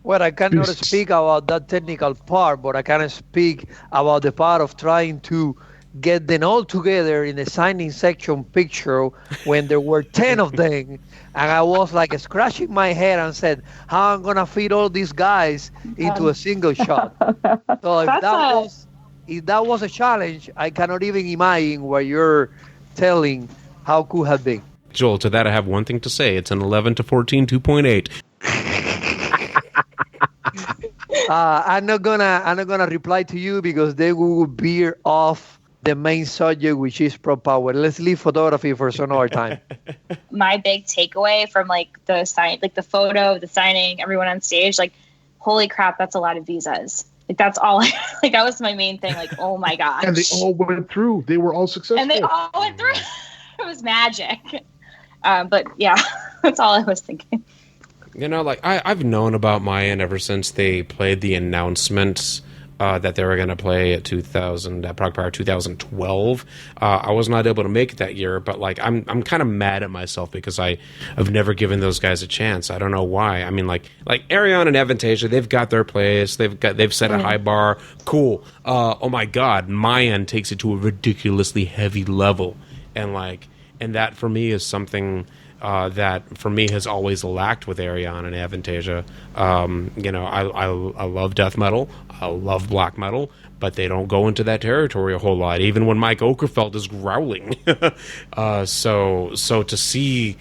Well, I cannot speak about that technical part, but I can speak about the part of trying to get them all together in the signing section picture when there were 10 of them. And I was like scratching my head and said, how am I going to fit all these guys into a single shot? So if that was a challenge, I cannot even imagine what you're telling how could have been. Joel, to that I have one thing to say. It's an 11 to 14 2.8. I'm not gonna reply to you because they will veer off the main subject, which is ProgPower. Let's leave photography for some other time. My big takeaway from like the sign, like the photo, the signing, everyone on stage, like, holy crap, that's a lot of visas. Like that's all. Like that was my main thing. Like, oh my gosh. And they all went through. They were all successful. And they all went through. It was magic. But yeah, that's all I was thinking. You know, like I've known about MaYaN ever since they played the announcement that they were going to play at ProgPower 2012. I was not able to make it that year, but like I'm kind of mad at myself because I've never given those guys a chance. I don't know why. I mean, like Arion and Avantasia, they've got their place. They've set a high bar. Cool. Oh my God, MaYaN takes it to a ridiculously heavy level, and that for me is something. That for me has always lacked with Arion and Avantasia. You know, I love death metal, I love black metal, but they don't go into that territory a whole lot, even when Mike Okerfeldt is growling. So to see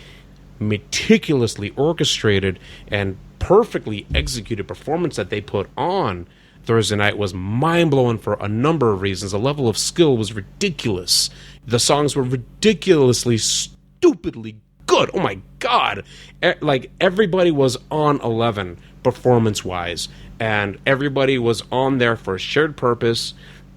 meticulously orchestrated and perfectly executed performance that they put on Thursday night was mind-blowing for a number of reasons. The level of skill was ridiculous. The songs were ridiculously, stupidly good. Oh my God. Like everybody was on 11 performance-wise, and everybody was on there for a shared purpose,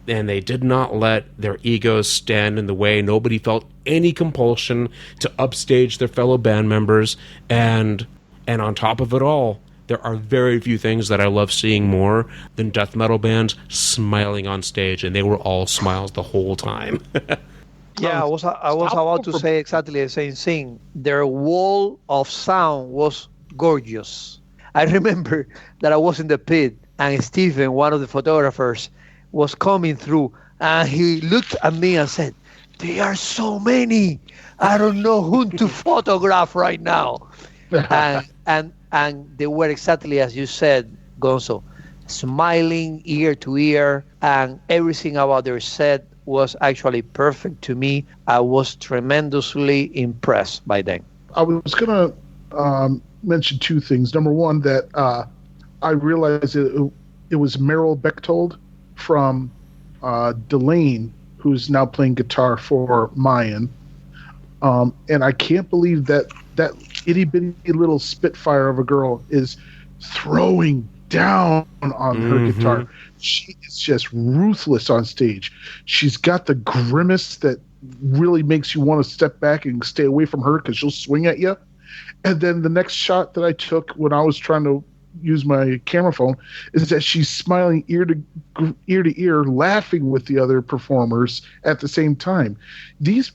and they did not let their egos stand in the way. Nobody felt any compulsion to upstage their fellow band members, and on top of it all, there are very few things that I love seeing more than death metal bands smiling on stage, and they were all smiles the whole time. Yeah, I was about to say exactly the same thing. Their wall of sound was gorgeous. I remember that I was in the pit and Stephen, one of the photographers, was coming through, and he looked at me and said, "There are so many. I don't know whom to photograph right now." and they were exactly as you said, Gonzo, smiling ear to ear, and everything about their set was actually perfect to me. I was tremendously impressed by them. I was going to mention two things. Number one, that I realized it was Meryl Bechtold from Delane, who's now playing guitar for MaYaN. And I can't believe that itty-bitty little spitfire of a girl is throwing down on her guitar. She is just ruthless on stage. She's got the grimace that really makes you want to step back and stay away from her because she'll swing at you. And then the next shot that I took when I was trying to use my camera phone is that she's smiling ear to ear, laughing with the other performers at the same time. These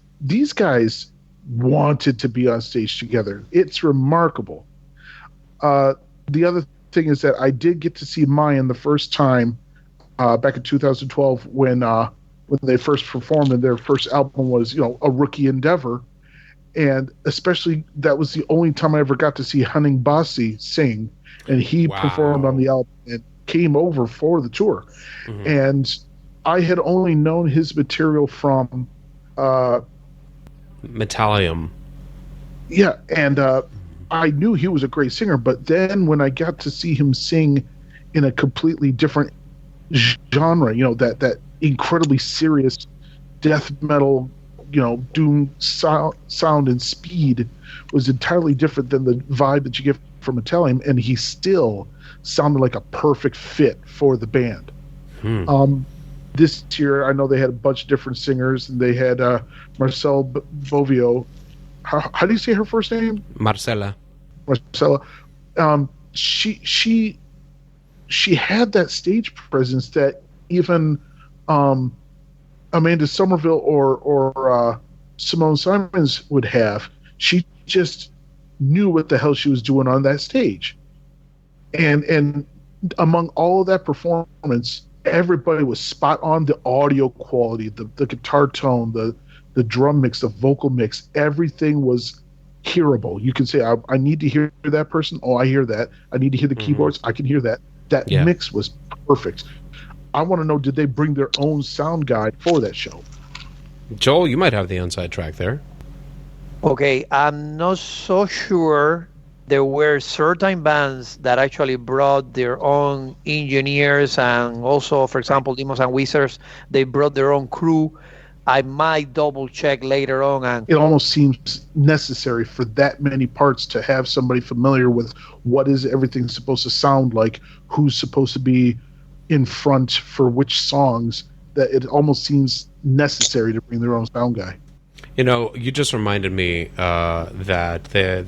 guys wanted to be on stage together. It's remarkable. The other thing is that I did get to see MaYaN the first time back in 2012 when they first performed, and their first album was, a rookie endeavor. And especially that was the only time I ever got to see Henning Bassi sing, and he performed on the album and came over for the tour. And I had only known his material from Metallium. Yeah, and I knew he was a great singer, but then when I got to see him sing in a completely different genre, that incredibly serious death metal, doom sound and speed was entirely different than the vibe that you get from Metallium, and he still sounded like a perfect fit for the band. This year, I know they had a bunch of different singers, and they had Marcel Bovio. How do you say her first name? Marcella. She had that stage presence that even Amanda Somerville or Simone Simons would have. She just knew what the hell she was doing on that stage. And among all of that performance, everybody was spot on. The audio quality, the guitar tone, the drum mix, the vocal mix, everything was hearable. You can say, I need to hear that person. Oh, I hear that. I need to hear the keyboards. I can hear that. That mix was perfect. I want to know, did they bring their own sound guy for that show? Joel, you might have the inside track there. Okay, I'm not so sure there were certain bands that actually brought their own engineers, and also, for example, Demons and Wizards, they brought their own crew. I might double check later on. And it almost seems necessary for that many parts to have somebody familiar with what is everything supposed to sound like, who's supposed to be in front for which songs, that it almost seems necessary to bring their own sound guy. You know, you just reminded me about the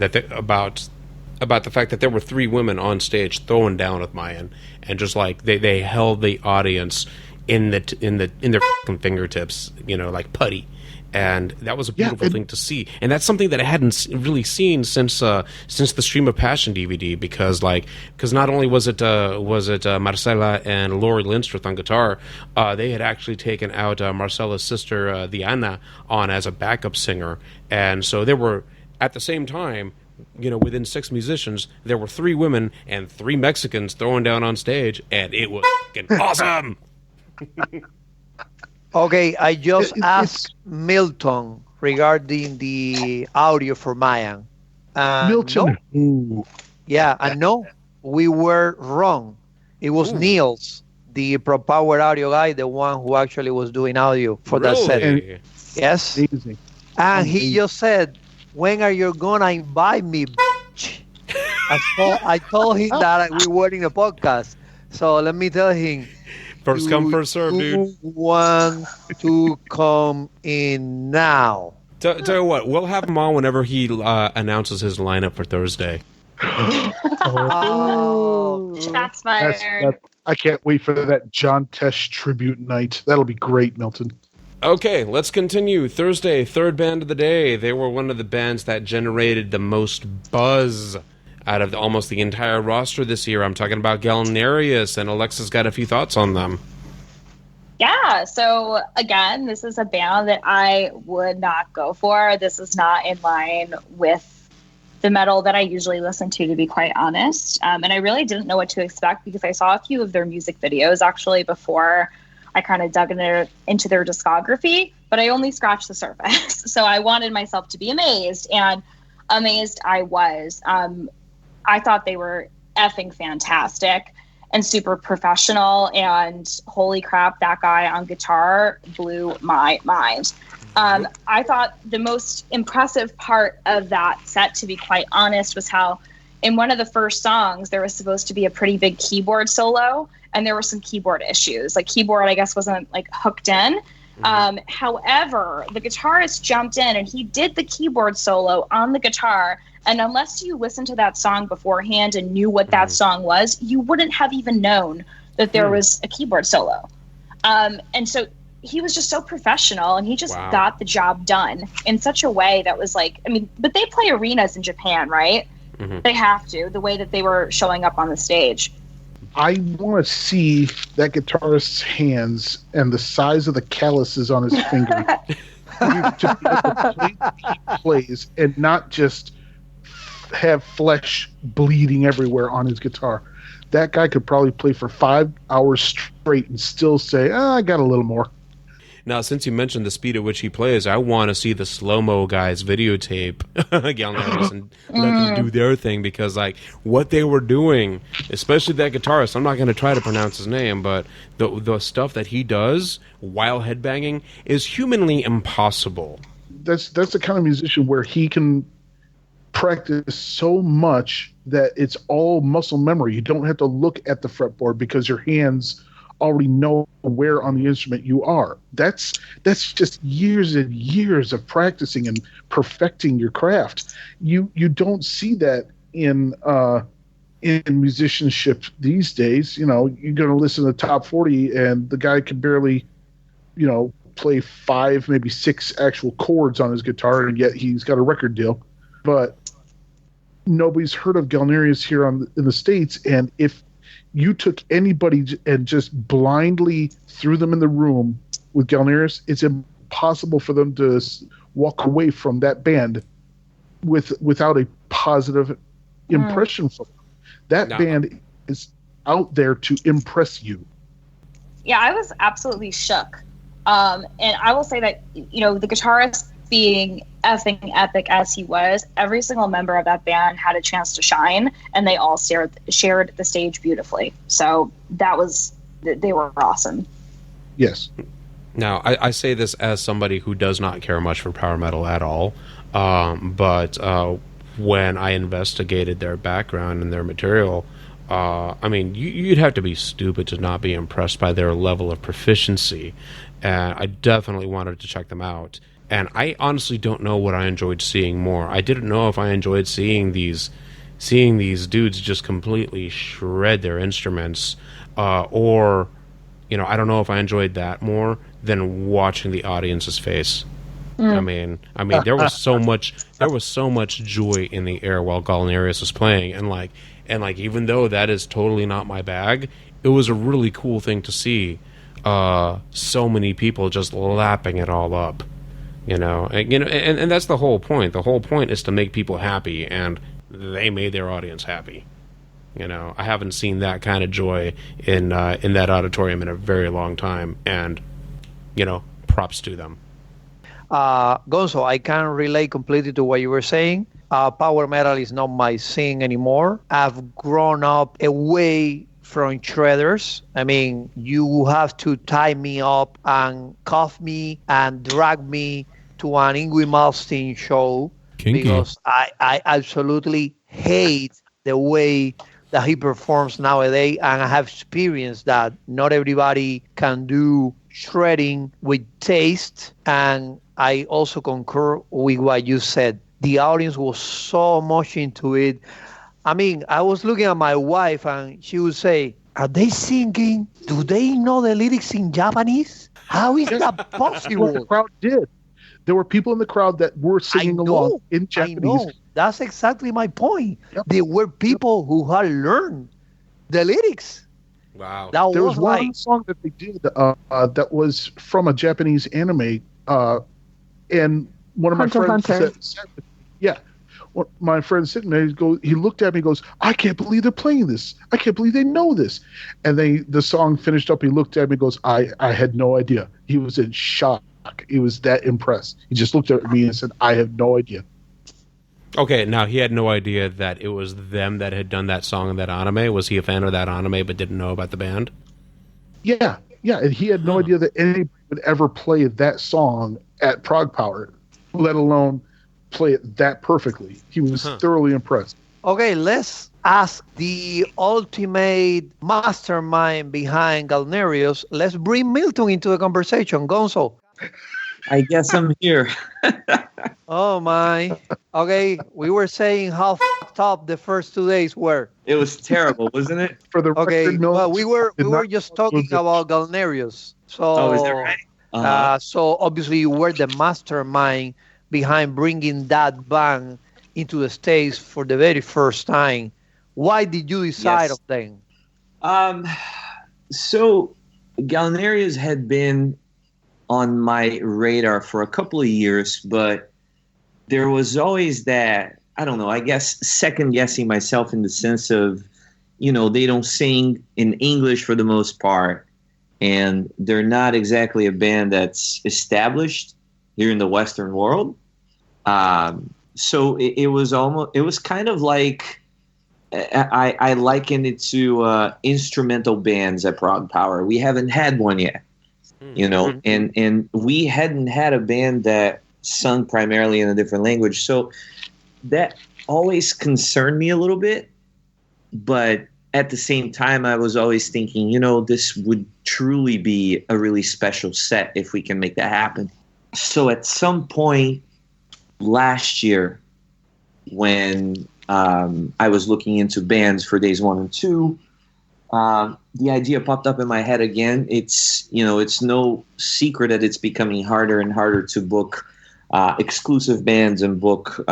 fact that there were 3 women on stage throwing down with MaYaN, and just like they held the audience in their fucking fingertips, you know, like putty. And that was a beautiful thing to see, and that's something that I hadn't really seen since the Stream of Passion DVD. Because not only was it Marcela and Lori Lindstruth on guitar, they had actually taken out Marcela's sister Diana on as a backup singer, and so there were, at the same time, you know, within 6 musicians, there were 3 women and 3 Mexicans throwing down on stage, and it was fucking awesome. Okay, I just asked Milton regarding the audio for MaYaN. Milton. No. Yeah, and no, we were wrong. It was Niels, the ProgPower audio guy, the one who actually was doing audio for that set. Yes. Amazing. And he just said, "When are you going to invite me, bitch?" I told him that we were in a podcast. So let me tell him, first come, first serve, dude. Want to come in now? Tell you what, we'll have him on whenever he announces his lineup for Thursday. Oh, shots fired. I can't wait for that John Tesh tribute night. That'll be great, Milton. Okay, let's continue. Thursday, third band of the day. They were one of the bands that generated the most buzz out of almost the entire roster this year. I'm talking about Galneryus, and Alexa's got a few thoughts on them. Yeah, so again, this is a band that I would not go for. This is not in line with the metal that I usually listen to be quite honest. And I really didn't know what to expect because I saw a few of their music videos actually before I kind of dug into their discography, but I only scratched the surface. So I wanted myself to be amazed, and amazed I was. I thought they were effing fantastic and super professional, and holy crap, that guy on guitar blew my mind. I thought the most impressive part of that set, to be quite honest, was how in one of the first songs, there was supposed to be a pretty big keyboard solo, and there were some keyboard issues. Like, keyboard, I guess, wasn't like hooked in. However, the guitarist jumped in and he did the keyboard solo on the guitar. And unless you listened to that song beforehand and knew what that song was, you wouldn't have even known that there was a keyboard solo. And so he was just so professional, and he just got the job done in such a way that was like, I mean, but they play arenas in Japan, right? They have to, the way that they were showing up on the stage. I want to see that guitarist's hands and the size of the calluses on his finger to be able to play the he plays and not just have flesh bleeding everywhere on his guitar. That guy could probably play for 5 hours straight and still say, I got a little more. Now, since you mentioned the speed at which he plays, I want to see the slow-mo guys videotape Galneryus and let them do their thing, because, like, what they were doing, especially that guitarist, I'm not going to try to pronounce his name, but the stuff that he does while headbanging is humanly impossible. That's the kind of musician where he can practice so much that it's all muscle memory. You don't have to look at the fretboard because your hands already know where on the instrument you are. That's just years and years of practicing and perfecting your craft. You don't see that in musicianship these days. You know, you're going to listen to the top 40 and the guy can barely, play 5, maybe 6 actual chords on his guitar, and yet he's got a record deal. But nobody's heard of Galneryus here in the States, and if you took anybody and just blindly threw them in the room with Galneryus, it's impossible for them to walk away from that band without a positive impression from them. That band is out there to impress you. Yeah, I was absolutely shook. And I will say that, the guitarist being effing epic as he was, every single member of that band had a chance to shine, and they all shared the stage beautifully. So they were awesome. Yes. Now, I say this as somebody who does not care much for power metal at all, but when I investigated their background and their material, I mean, you'd have to be stupid to not be impressed by their level of proficiency, and I definitely wanted to check them out. And I honestly don't know what I enjoyed seeing more. I didn't know if I enjoyed seeing these dudes just completely shred their instruments, or, you know, I don't know if I enjoyed that more than watching the audience's face. I mean, there was so much joy in the air while Galneryus was playing, and like, even though that is totally not my bag, it was a really cool thing to see. So many people just lapping it all up, and that's the whole point. The whole point is to make people happy, and they made their audience happy. I haven't seen that kind of joy in that auditorium in a very long time, and props to them. Gonzo, I can relate completely to what you were saying. Power metal is not my thing anymore. I've grown up away from shredders. I mean, you have to tie me up and cuff me and drag me to an Ingrid Malmsteen show. Kinky. Because I absolutely hate the way that he performs nowadays, and I have experienced that not everybody can do shredding with taste. And I also concur with what you said. The audience was so much into it. I mean, I was looking at my wife, and she would say, "Are they singing? Do they know the lyrics in Japanese? How is that possible?" The crowd did. There were people in the crowd that were singing along in Japanese. I know. That's exactly my point. Yep. There were people who had learned the lyrics. Wow. There was one song that they did that was from a Japanese anime, and one of my friends said, yeah, my friend sitting there, he looked at me and goes, "I can't believe they're playing this. I can't believe they know this." And the song finished up. He looked at me and goes, I had no idea. He was in shock. He was that impressed. He just looked at me and said, "I have no idea." Okay, now he had no idea that it was them that had done that song in that anime. Was he a fan of that anime but didn't know about the band? Yeah, and he had no idea that anybody would ever play that song at ProgPower, let alone play it that perfectly. He was thoroughly impressed. Okay, let's ask the ultimate mastermind behind Galneryus. Let's bring Milton into the conversation. Gonzo. I guess I'm here. Oh my. Okay, we were saying how fucked up the first 2 days were. It was terrible, wasn't it? For the record, well, we were just talking about Galneryus. So, is that right? So obviously you were the mastermind behind bringing that band into the States for the very first time. Why did you decide of them? So Galneryus had been on my radar for a couple of years, but there was always that, I don't know, I guess second guessing myself in the sense of, they don't sing in English for the most part, and they're not exactly a band that's established here in the Western world. So it was kind of like, I liken it to instrumental bands at ProgPower. We haven't had one yet, and we hadn't had a band that sung primarily in a different language. So that always concerned me a little bit. But at the same time, I was always thinking, this would truly be a really special set if we can make that happen. So at some point last year, when I was looking into bands for days 1 and 2, the idea popped up in my head again. It's no secret that it's becoming harder and harder to book exclusive bands and book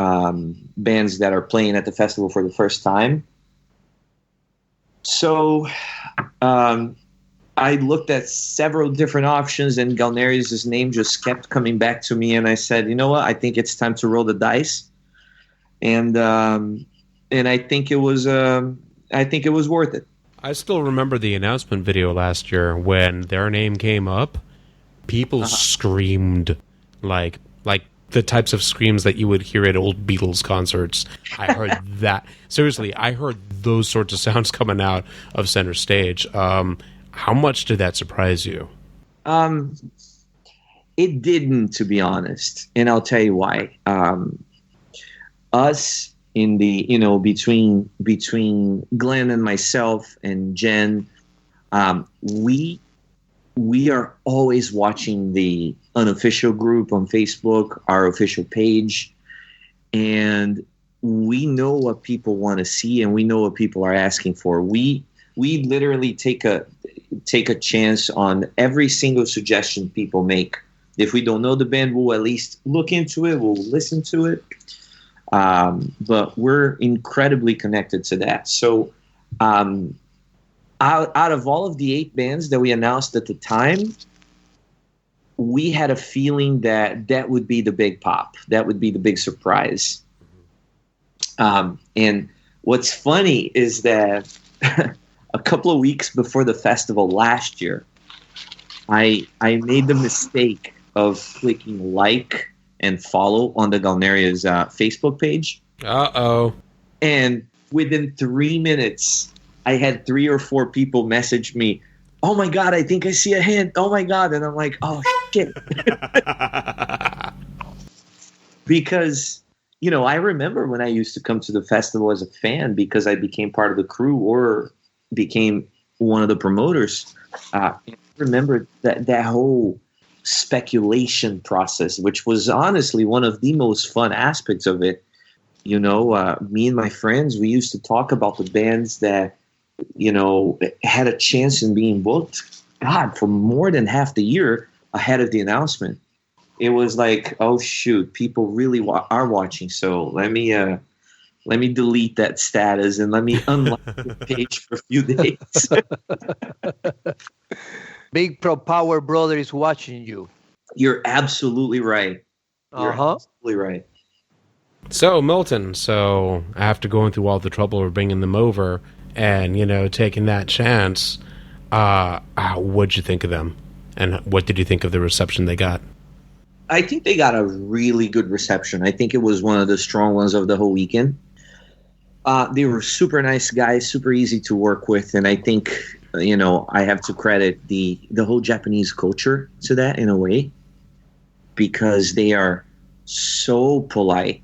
bands that are playing at the festival for the first time. So I looked at several different options, and Galneryus' name just kept coming back to me, and I said, you know what, I think it's time to roll the dice. And I think it was worth it. I still remember the announcement video last year when their name came up. People screamed like the types of screams that you would hear at old Beatles concerts. I heard that. Seriously, I heard those sorts of sounds coming out of center stage. How much did that surprise you? It didn't, to be honest, and I'll tell you why. Us in the between Glenn and myself and Jen, we are always watching the unofficial group on Facebook, our official page, and we know what people want to see and we know what people are asking for. We literally take a chance on every single suggestion people make. If we don't know the band, we'll at least look into it, we'll listen to it. But we're incredibly connected to that. So out of all of the 8 bands that we announced at the time, we had a feeling that would be the big pop. That would be the big surprise. And what's funny is that a couple of weeks before the festival last year, I made the mistake of clicking like and follow on the Galneryus Facebook page. Uh-oh. And within 3 minutes, I had 3 or 4 people message me, "Oh my God, I think I see a hint. Oh my God." And I'm like, oh shit. Because, I remember when I used to come to the festival as a fan because I became part of the crew or became one of the promoters. I remember that whole speculation process, which was honestly one of the most fun aspects of it. Me and my friends, we used to talk about the bands that, had a chance in being booked, for more than half the year ahead of the announcement. It was like, oh shoot, people really are watching. So let me delete that status and let me unlock the page for a few days. Big ProgPower brother is watching you. You're absolutely right. You're absolutely right. So, Milton, after going through all the trouble of bringing them over and, taking that chance, what'd you think of them? And what did you think of the reception they got? I think they got a really good reception. I think it was one of the strong ones of the whole weekend. They were super nice guys, super easy to work with, and I think, I have to credit the whole Japanese culture to that in a way, because they are so polite,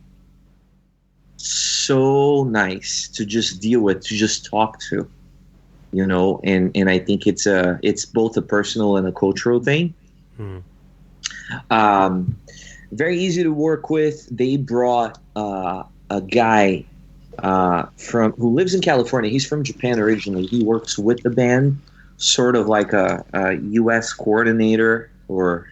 so nice to just deal with, to just talk to, and I think it's both a personal and a cultural thing. Very easy to work with. They brought a guy who lives in California. He's from Japan originally. He works with the band, sort of like a U.S. coordinator or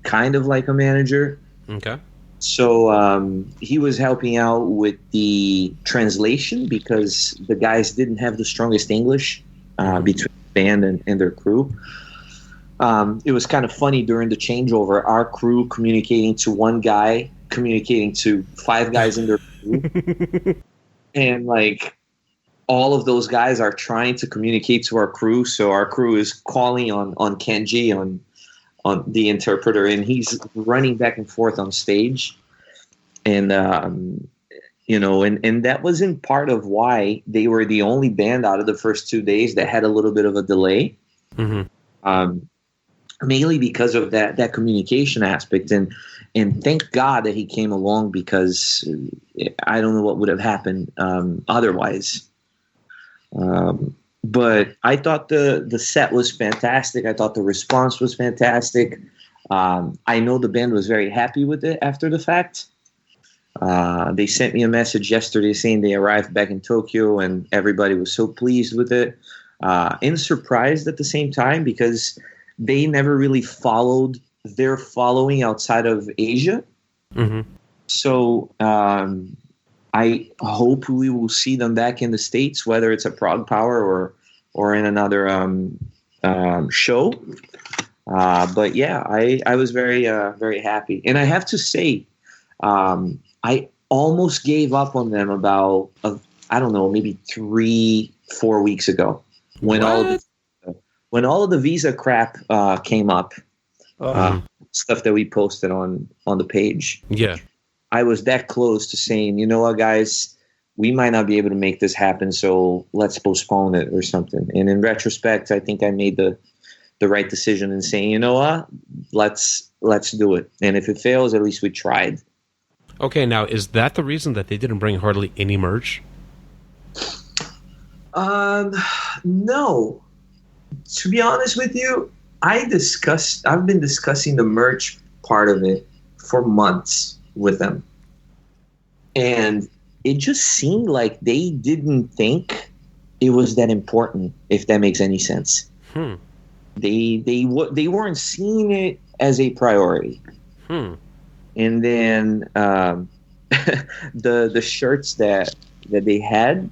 kind of like a manager. Okay. So he was helping out with the translation because the guys didn't have the strongest English between the band and their crew. It was kind of funny during the changeover, our crew communicating to one guy, communicating to 5 guys in their crew. And all of those guys are trying to communicate to our crew. So our crew is calling on Kenji, on the interpreter, and he's running back and forth on stage. And, and that was in part of why they were the only band out of the first 2 days that had a little bit of a delay. Mm-hmm. Mainly because of that communication aspect, and thank God that he came along, because I don't know what would have happened otherwise. But I thought the set was fantastic. I thought the response was fantastic. I know the band was very happy with it after the fact. They sent me a message yesterday saying they arrived back in Tokyo and everybody was so pleased with it, and surprised at the same time, because they never really followed their following outside of Asia. Mm-hmm. So I hope we will see them back in the States, whether it's a ProgPower or in another show. But yeah, I was very, very happy. And I have to say, I almost gave up on them about, I don't know, maybe 3-4 weeks ago when all of the visa crap came up. stuff that we posted on the page. Yeah. I was that close to saying, you know what, guys, we might not be able to make this happen, so let's postpone it or something. And in retrospect, I think I made the right decision in saying, you know what, let's do it. And if it fails, at least we tried. Okay, now, is that the reason that they didn't bring hardly any merch? No. To be honest with you, I've been discussing the merch part of it for months with them. And it just seemed like they didn't think it was that important, if that makes any sense. They weren't seeing it as a priority. And then the shirts that they had,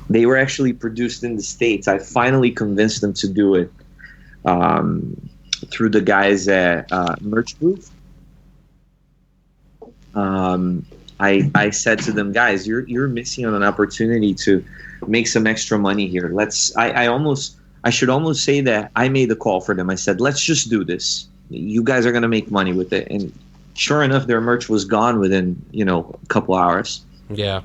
they were actually produced in the States. I finally convinced them to do it through the guys at Merch Booth. I said to them, guys, you're missing on an opportunity to make some extra money here. I should almost say that I made the call for them. I said, let's just do this. You guys are going to make money with it. And sure enough, their merch was gone within, a couple hours. Yeah.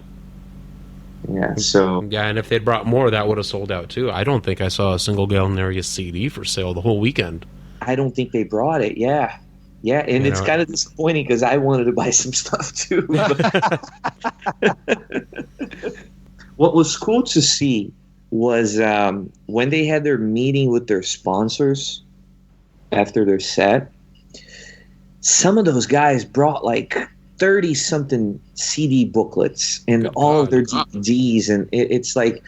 Yeah. So. Yeah, and if they'd brought more, that would have sold out too. I don't think I saw a single Galneryus CD for sale the whole weekend. I don't think they brought it. Yeah. Yeah, and it's kind of disappointing because I wanted to buy some stuff too. What was cool to see was when they had their meeting with their sponsors after their set, some of those guys brought like 30-something CD booklets and all of their DVDs, and it's like,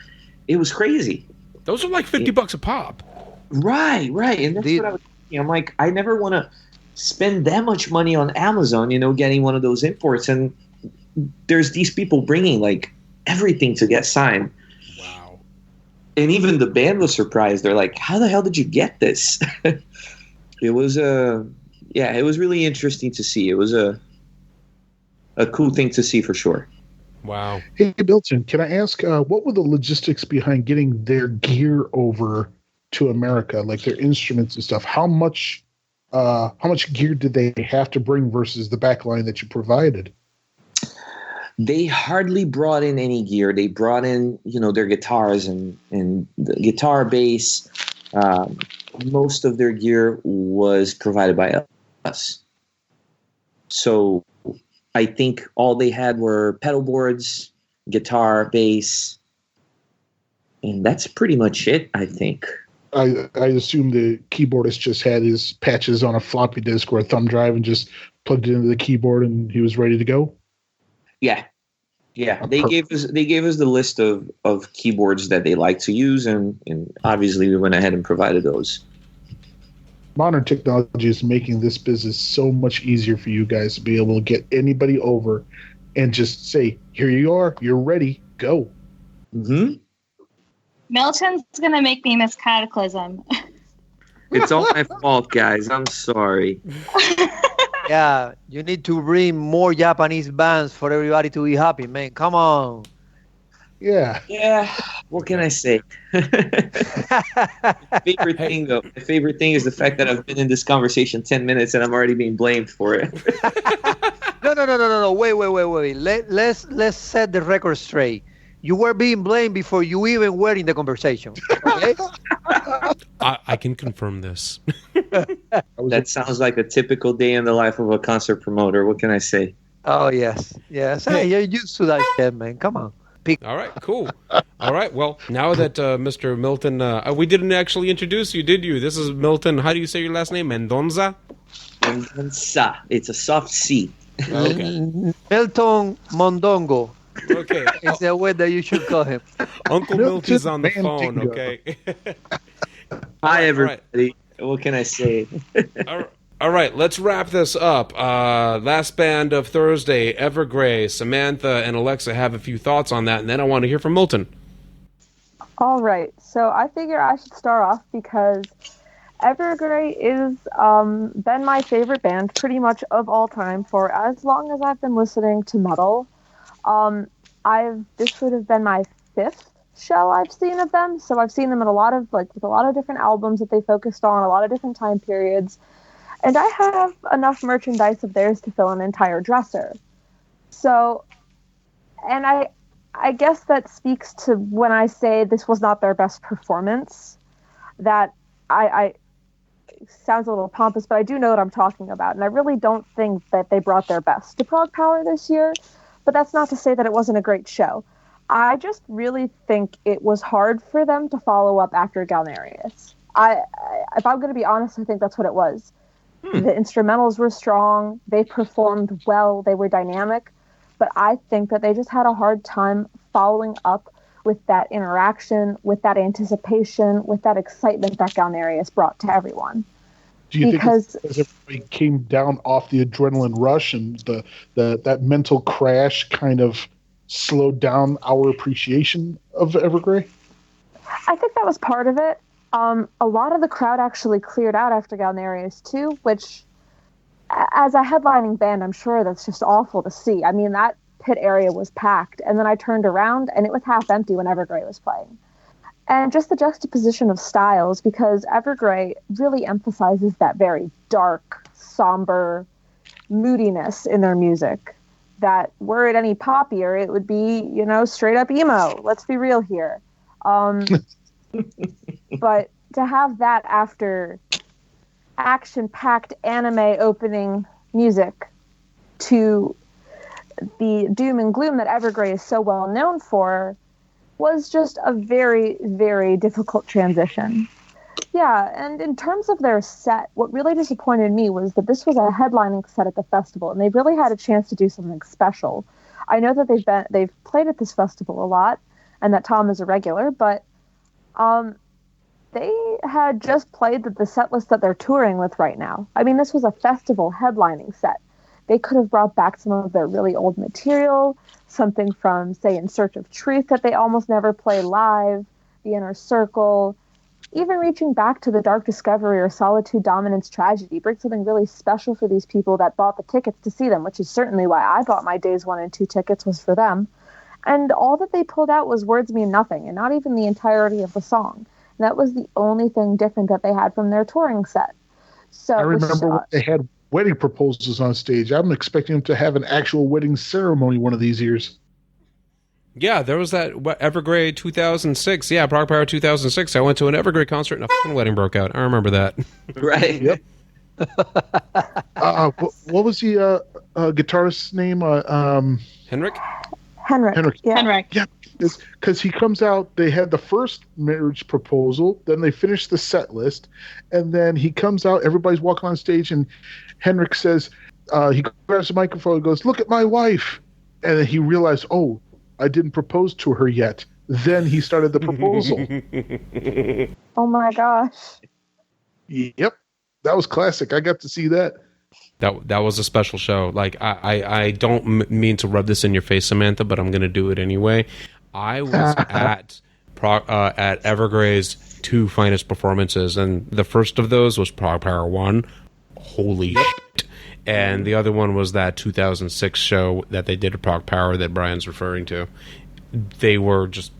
it was crazy. Those are like $50 a pop. Right, and that's what I was thinking. I'm like, I never want to spend that much money on Amazon, getting one of those imports, and there's these people bringing like everything to get signed. Wow. And even the band was surprised. They're like, how the hell did you get this? It was it was really interesting to see. It was a cool thing to see for sure. Wow. Hey, Milton, can I ask, what were the logistics behind getting their gear over to America, like their instruments and stuff? How much gear did they have to bring versus the backline that you provided? They hardly brought in any gear. They brought in, their guitars and the guitar, bass. Most of their gear was provided by us. So I think all they had were pedal boards, guitar, bass, and that's pretty much it, I think. I assume the keyboardist just had his patches on a floppy disk or a thumb drive and just plugged it into the keyboard and he was ready to go. Yeah. They gave us the list of keyboards that they like to use, and obviously we went ahead and provided those. Modern technology is making this business so much easier for you guys to be able to get anybody over and just say, here you are, you're ready, go. Mm-hmm. Milton's going to make me miss Cataclysm. It's all my fault, guys. I'm sorry. Yeah, you need to bring more Japanese bands for everybody to be happy, man. Come on. Yeah. What can I say? My favorite thing is the fact that I've been in this conversation 10 minutes and I'm already being blamed for it. No. Wait. Let's set the record straight. You were being blamed before you even were in the conversation. Okay? I can confirm this. That sounds like a typical day in the life of a concert promoter. What can I say? Oh, yes. Hey, you're used to that shit, man. Come on. All right, cool. All right, well, now that Mr. Milton, we didn't actually introduce you, did you? This is Milton. How do you say your last name? Mendonça? Mendonça. It's a soft C. Okay. Milton Mondongo. Okay. It's the way that you should call him. Uncle Milty's on the phone, Mandingo. okay? Hi, everybody. What can I say? All right, let's wrap this up. Last band of Thursday, Evergrey. Samantha and Alexa have a few thoughts on that, and then I want to hear from Milton. All right, so I figure I should start off because Evergrey is been my favorite band pretty much of all time for as long as I've been listening to metal. This would have been my 5th show I've seen of them, so I've seen them in with a lot of different albums that they focused on, a lot of different time periods. And I have enough merchandise of theirs to fill an entire dresser. So, and I guess that speaks to when I say this was not their best performance, that I sounds a little pompous, but I do know what I'm talking about. And I really don't think that they brought their best to ProgPower this year, but that's not to say that it wasn't a great show. I just really think it was hard for them to follow up after Galneryus. If I'm going to be honest, I think that's what it was. The instrumentals were strong. They performed well. They were dynamic. But I think that they just had a hard time following up with that interaction, with that anticipation, with that excitement that Galneryus brought to everyone. Do you think it's as everybody came down off the adrenaline rush and that mental crash kind of slowed down our appreciation of Evergrey? I think that was part of it. A lot of the crowd actually cleared out after Galneryus too, which, as a headlining band, I'm sure that's just awful to see. I mean, that pit area was packed, and then I turned around and it was half empty when Evergrey was playing. And just the juxtaposition of styles, because Evergrey really emphasizes that very dark, somber moodiness in their music. That were it any poppier, it would be, straight up emo. Let's be real here. But to have that after action-packed anime opening music to the doom and gloom that Evergrey is so well known for was just a very, very difficult transition. Yeah, and in terms of their set, what really disappointed me was that this was a headlining set at the festival, and they really had a chance to do something special. I know that they've played at this festival a lot, and that Tom is a regular, but they had just played the set list that they're touring with right now. I mean, this was a festival headlining set. They could have brought back some of their really old material, something from, say, In Search of Truth that they almost never play live, The Inner Circle, even reaching back to The Dark Discovery or Solitude, Dominance, Tragedy. Bring something really special for these people that bought the tickets to see them, which is certainly why I bought my Days 1 and 2 tickets, was for them. And all that they pulled out was Words Mean Nothing, and not even the entirety of the song. And that was the only thing different that they had from their touring set. So I remember when they had wedding proposals on stage. I'm expecting them to have an actual wedding ceremony one of these years. Yeah, there was that Evergrey 2006. Yeah, ProgPower 2006. I went to an Evergrey concert and a fucking wedding broke out. I remember that. Right. Yep. What was the guitarist's name? Henrik? Henrik. Yeah. Henrik. Yeah, because he comes out, they had the first marriage proposal, then they finished the set list, and then he comes out, everybody's walking on stage, and Henrik says, he grabs the microphone and goes, "Look at my wife." And then he realized, oh, I didn't propose to her yet. Then he started the proposal. Oh my gosh. Yep. That was classic. I got to see that. That was a special show. Like, I don't mean to rub this in your face, Samantha, but I'm going to do it anyway. I was at Evergrey's 2 finest performances, and the first of those was ProgPower 1. Holy shit. And the other one was that 2006 show that they did at ProgPower that Brian's referring to. They were just...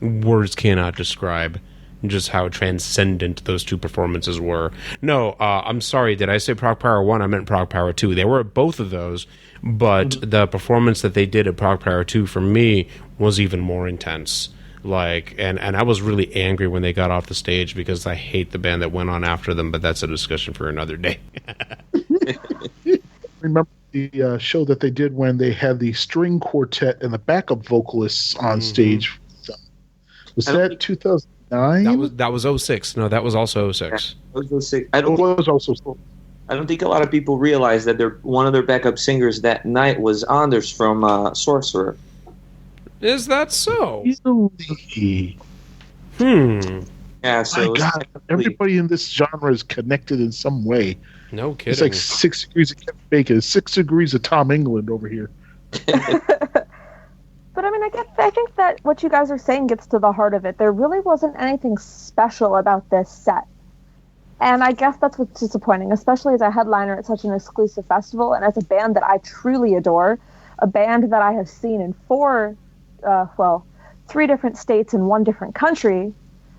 words cannot describe just how transcendent those 2 performances were. No, I'm sorry, did I say ProgPower 1? I meant ProgPower 2. They were at both of those, but the performance that they did at ProgPower 2 for me was even more intense. Like, and I was really angry when they got off the stage because I hate the band that went on after them, but that's a discussion for another day. Remember the show that they did when they had the string quartet and the backup vocalists on stage? Was that 2009? That was 06. No, that was also 06. That was 06. I don't think a lot of people realize that one of their backup singers that night was Anders from Sorcerer. Is that so? Easily. Yeah, so my God, everybody in this genre is connected in some way. No kidding. It's like 6 degrees of Kevin Bacon, 6 degrees of Tom England over here. But I mean, I think that what you guys are saying gets to the heart of it. There really wasn't anything special about this set. And I guess that's what's disappointing, especially as a headliner at such an exclusive festival and as a band that I truly adore, a band that I have seen in 3 different states and 1 different country,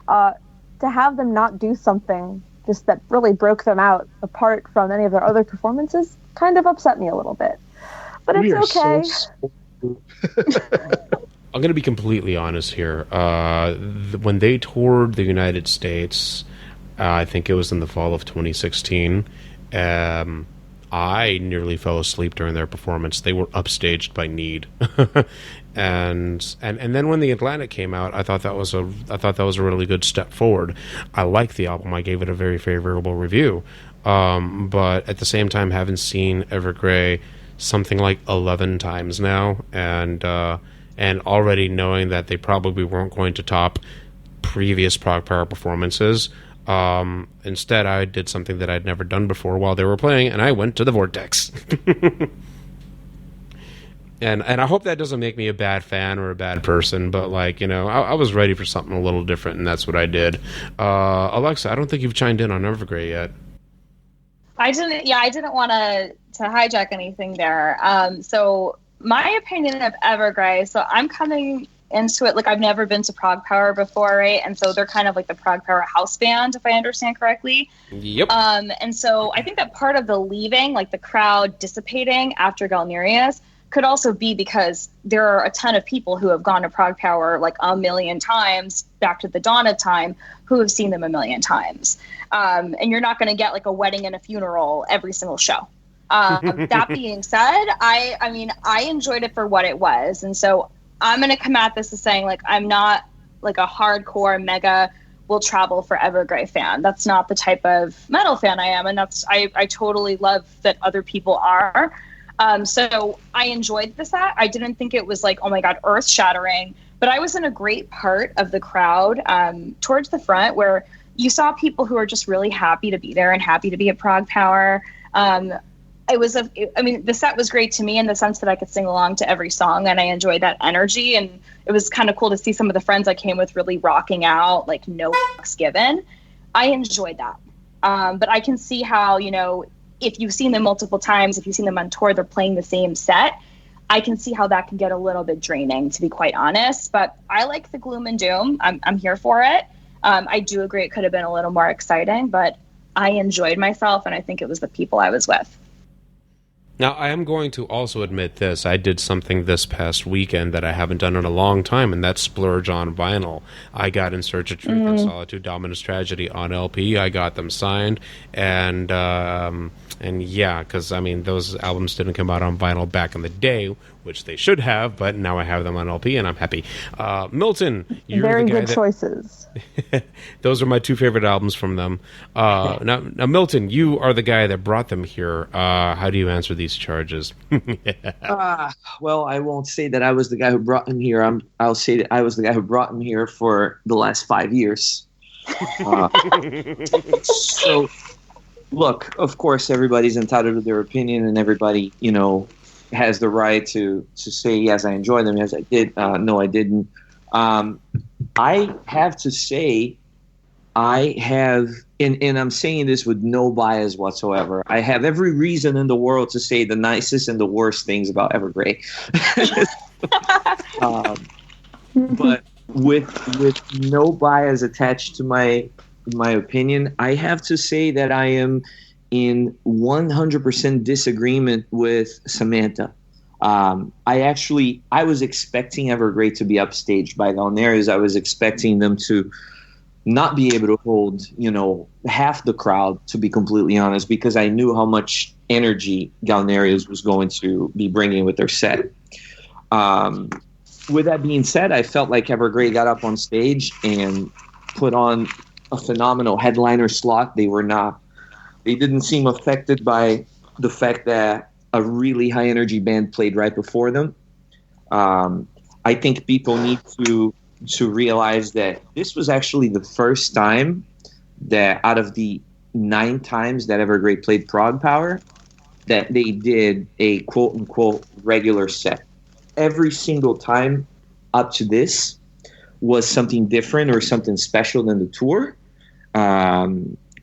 to have them not do something just that really broke them out apart from any of their other performances kind of upset me a little bit. But it's okay. I'm going to be completely honest here. When they toured the United States, I think it was in the fall of 2016, I nearly fell asleep during their performance. They were upstaged by Need. and then when the Atlantic came out, I thought that was a really good step forward. I liked the album. I gave it a very favorable review. But at the same time, having seen Evergrey something like 11 times now, and already knowing that they probably weren't going to top previous ProgPower performances, instead I did something that I'd never done before while they were playing, and I went to the Vortex. and I hope that doesn't make me a bad fan or a bad person, but I was ready for something a little different, and that's what I did. Alexa, I don't think you've chimed in on Evergrey yet. I didn't want to hijack anything there. So my opinion of Evergrey, so I'm coming into it like I've never been to ProgPower before, right? And so they're kind of like the ProgPower house band, if I understand correctly. Yep. And so I think that part of the leaving, like the crowd dissipating after Galneryus, could also be because there are a ton of people who have gone to ProgPower like a million times back to the dawn of time who have seen them a million times. And you're not going to get like a wedding and a funeral every single show. That being said, I enjoyed it for what it was. And so I'm going to come at this as saying, like, I'm not like a hardcore mega will travel for Evergrey fan. That's not the type of metal fan I am. And I totally love that other people are. So I enjoyed the set. I didn't think it was like, oh my God, earth shattering, but I was in a great part of the crowd, towards the front where you saw people who are just really happy to be there and happy to be at ProgPower. The set was great to me in the sense that I could sing along to every song and I enjoyed that energy. And it was kind of cool to see some of the friends I came with really rocking out, like no fucks given. I enjoyed that. But I can see how, if you've seen them multiple times, if you've seen them on tour, they're playing the same set. I can see how that can get a little bit draining, to be quite honest. But I like the gloom and doom. I'm here for it. I do agree it could have been a little more exciting, but I enjoyed myself, and I think it was the people I was with. Now, I am going to also admit this. I did something this past weekend that I haven't done in a long time, and that's splurge on vinyl. I got In Search of Truth and Solitude, Dominus Tragedy on LP. I got them signed, and yeah, because, those albums didn't come out on vinyl back in the day, which they should have, but now I have them on LP, and I'm happy. Milton, you're very the guy good choices. Those are my two favorite albums from them. Now, Milton, you are the guy that brought them here. How do you answer these charges? Well, I won't say that I was the guy who brought him here. I'll say that I was the guy who brought him here for the last 5 years. So, look, of course, everybody's entitled to their opinion, and everybody, has the right to say, yes, I enjoy them, yes, I did, no, I didn't. I have to say, I have, and I'm saying this with no bias whatsoever, I have every reason in the world to say the nicest and the worst things about Evergrey. But with no bias attached to my opinion, I have to say that I am in 100% disagreement with Samantha. I was expecting Evergrey to be upstaged by Galneryus. I was expecting them to not be able to hold, half the crowd, to be completely honest, because I knew how much energy Galneryus was going to be bringing with their set. With that being said, I felt like Evergrey got up on stage and put on a phenomenal headliner slot. They didn't seem affected by the fact that a really high energy band played right before them. I think people need to realize that this was actually the first time that out of the 9 times that Evergrey played ProgPower, that they did a quote unquote regular set. Every single time up to this was something different or something special than the tour.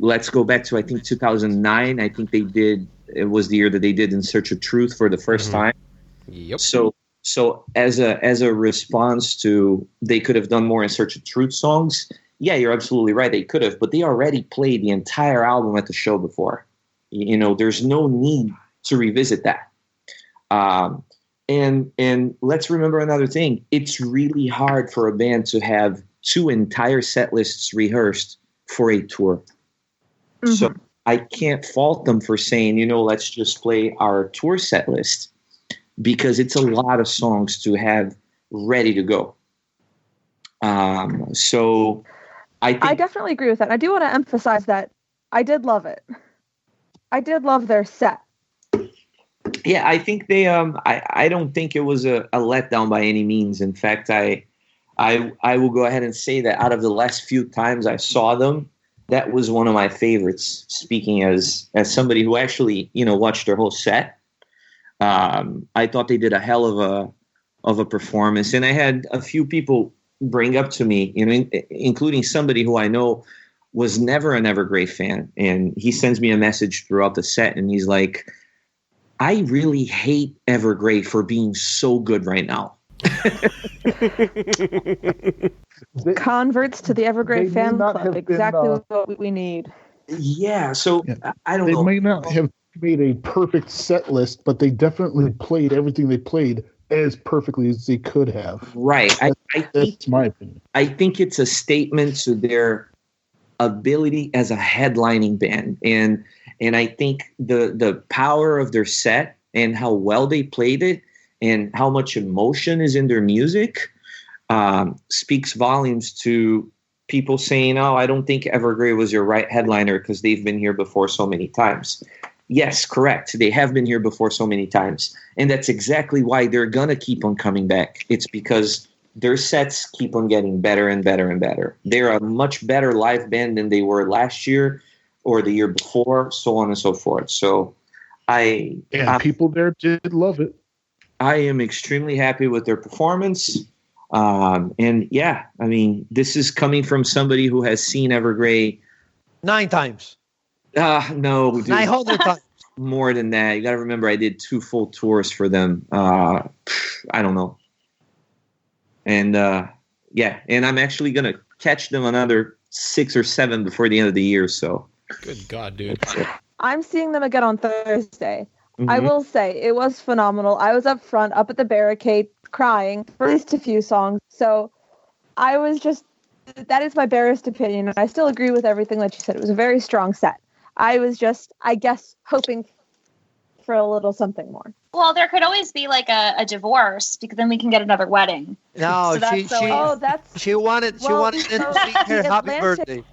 Let's go back to, I think, 2009. I think it was the year that they did In Search of Truth for the first time. Yep. So as a response to, they could have done more In Search of Truth songs. yeah, you're absolutely right. They could have, but they already played the entire album at the show before. You know, there's no need to revisit that. And let's remember another thing. It's really hard for a band to have 2 entire set lists rehearsed for a tour. Mm-hmm. So I can't fault them for saying, you know, let's just play our tour set list, because it's a lot of songs to have ready to go. So I definitely agree with that. I do want to emphasize that I did love it. I did love their set. Yeah, I think they. I don't think it was a letdown by any means. In fact, I will go ahead and say that out of the last few times I saw them, that was one of my favorites. Speaking as somebody who actually, you know, watched their whole set, I thought they did a hell of a performance, and I had a few people bring up to me, you know, including somebody who I know was never an Evergrey fan, and he sends me a message throughout the set, and he's like, I really hate Evergrey for being so good right now. Converts to the Evergrey fan club, exactly what we need. Yeah, so yeah. I don't know. They may not have made a perfect set list, but they definitely played everything they played as perfectly as they could have. Right. That's my opinion. I think it's a statement to their ability as a headlining band. And I think the power of their set and how well they played it and how much emotion is in their music speaks volumes to people saying, oh, I don't think Evergrey was your right headliner because they've been here before so many times. Yes, correct. They have been here before so many times. And that's exactly why they're going to keep on coming back. It's because their sets keep on getting better and better and better. They're a much better live band than they were last year or the year before, so on and so forth. So people there did love it. I am extremely happy with their performance. And yeah, I mean, this is coming from somebody who has seen Evergrey 9 times. No, dude. 900 times. More than that. You got to remember, I did 2 full tours for them. I don't know. And yeah, and I'm actually going to catch them another 6 or 7 before the end of the year. So good God, dude. I'm seeing them again on Thursday. Mm-hmm. I will say it was phenomenal. I was up front, up at the barricade, crying for at least a few songs. So I was just, that is my barest opinion. And I still agree with everything that you said. It was a very strong set. I was just, I guess, hoping for a little something more. Well, there could always be like a divorce, because then we can get another wedding. No, so she wanted to sing her happy birthday.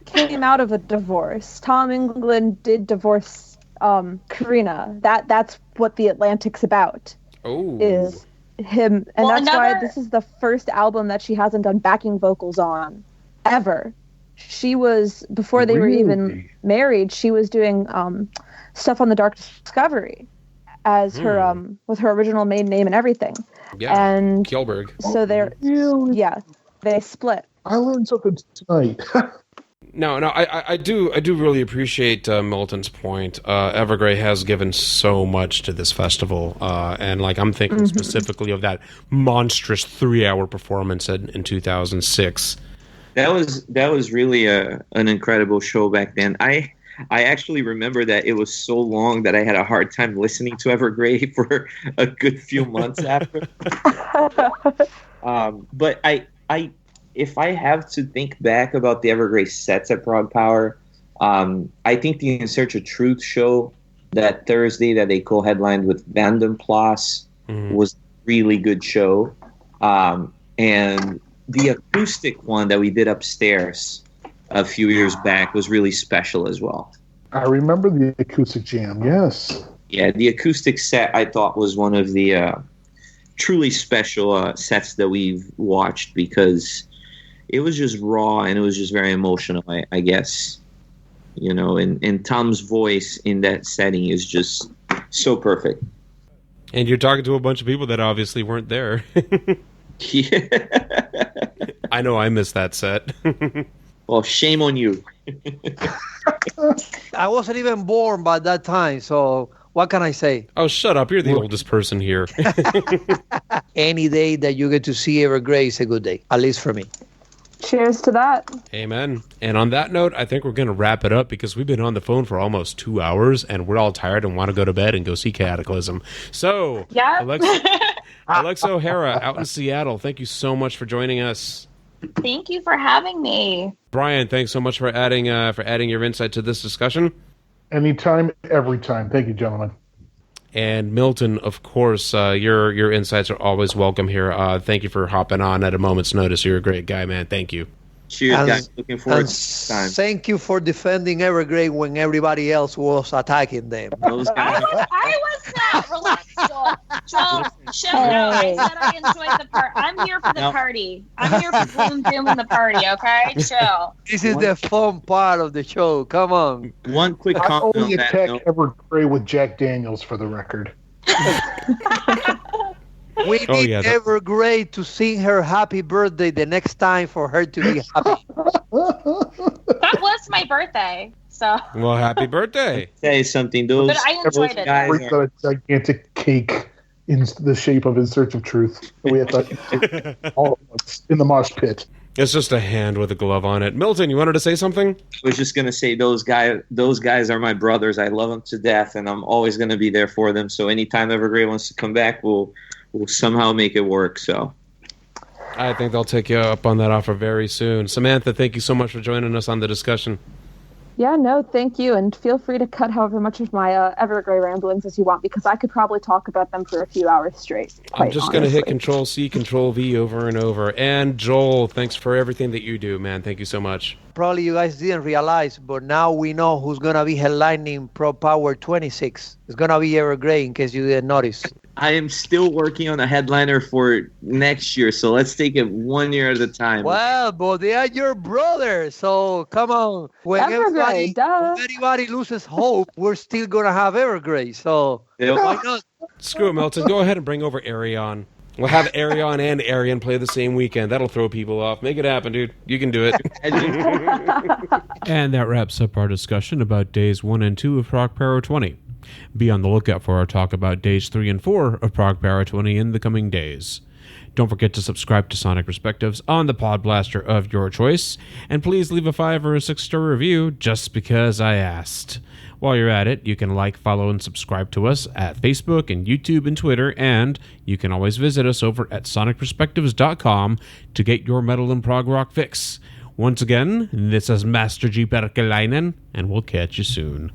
Came out of a divorce. Tom England did divorce Karina. That's what the Atlantic's about. Oh, is him, and that's why this is the first album that she hasn't done backing vocals on ever. She was, before they were even married, she was doing stuff on The Dark Discovery as her with her original maiden name and everything. Yeah, and Kjellberg. So they split. I learned something tonight. No, I do really appreciate Milton's point. Evergrey has given so much to this festival, and like I'm thinking specifically of that monstrous 3-hour performance in 2006. That was really an incredible show back then. I actually remember that it was so long that I had a hard time listening to Evergrey for a good few months after. But if I have to think back about the Evergrey sets at ProgPower, I think the In Search of Truth show that Thursday that they co-headlined with Vandenplas was a really good show. And the acoustic one that we did upstairs a few years back was really special as well. I remember the acoustic jam, yes. Yeah, the acoustic set I thought was one of the truly special sets that we've watched, because it was just raw and it was just very emotional, I guess. You know, and Tom's voice in that setting is just so perfect. And you're talking to a bunch of people that obviously weren't there. Yeah. I know I missed that set. Well, shame on you. I wasn't even born by that time, so what can I say? Oh, shut up. You're the oldest person here. Any day that you get to see Evergrey is a good day, at least for me. Cheers to that. Amen. And on that note, I think we're going to wrap it up because we've been on the phone for almost 2 hours and we're all tired and want to go to bed and go see Cataclysm. So, Yeah. Alexa O'Hara out in Seattle, thank you so much for joining us. Thank you for having me. Brian, thanks so much for adding your insight to this discussion. Anytime, every time. Thank you, gentlemen. And Milton, of course, your insights are always welcome here. Thank you for hopping on at a moment's notice. You're a great guy, man. Thank you. Cheers, guys. Looking forward to time. Thank you for defending Evergrey when everybody else was attacking them. Those guys I was not. Relax, Joel. No, I said I enjoyed the part. I'm here for the party. I'm here for gloom, doom, and the party, okay? Chill. This is the fun part of the show. Come on. One quick I comment only on that attack note. Evergrey with Jack Daniels, for the record. We need Evergrey to sing her happy birthday the next time for her to be happy. That was my birthday, so. Well, happy birthday. Say something. Those But I enjoyed it. guys Brings out a gigantic cake in the shape of In Search of Truth. We have to all at once in the mosh pit. It's just a hand with a glove on it. Milton, you wanted to say something? I was just gonna say those guys are my brothers. I love them to death, and I'm always gonna be there for them. So anytime Evergrey wants to come back, we'll somehow make it work. So I think they'll take you up on that offer very soon. Samantha, thank you so much for joining us on the discussion. Yeah, no, thank you. And feel free to cut however much of my Evergrey ramblings as you want, because I could probably talk about them for a few hours straight. I'm just going to hit Control-C, Control-V over and over. And Joel, thanks for everything that you do, man. Thank you so much. Probably you guys didn't realize, but now we know who's going to be headlining ProgPower 26. It's going to be Evergrey, in case you didn't notice. I am still working on a headliner for next year, so let's take it 1 year at a time. Well, but they are your brothers, so come on. When everybody loses hope, we're still going to have Evergrey, so why not? Screw it, Milton. Go ahead and bring over Arion. We'll have Arion and Arian play the same weekend. That'll throw people off. Make it happen, dude. You can do it. And that wraps up our discussion about days 1 and 2 of ProgPower 20. Be on the lookout for our talk about days 3 and 4 of ProgPower 20 in the coming days. Don't forget to subscribe to Sonic Perspectives on the Pod Blaster of your choice, and please leave a 5 or a 6-star review just because I asked. While you're at it, you can like, follow, and subscribe to us at Facebook and YouTube and Twitter, and you can always visit us over at sonicperspectives.com to get your metal and prog rock fix. Once again, this is Master G. Perkelainen, and we'll catch you soon.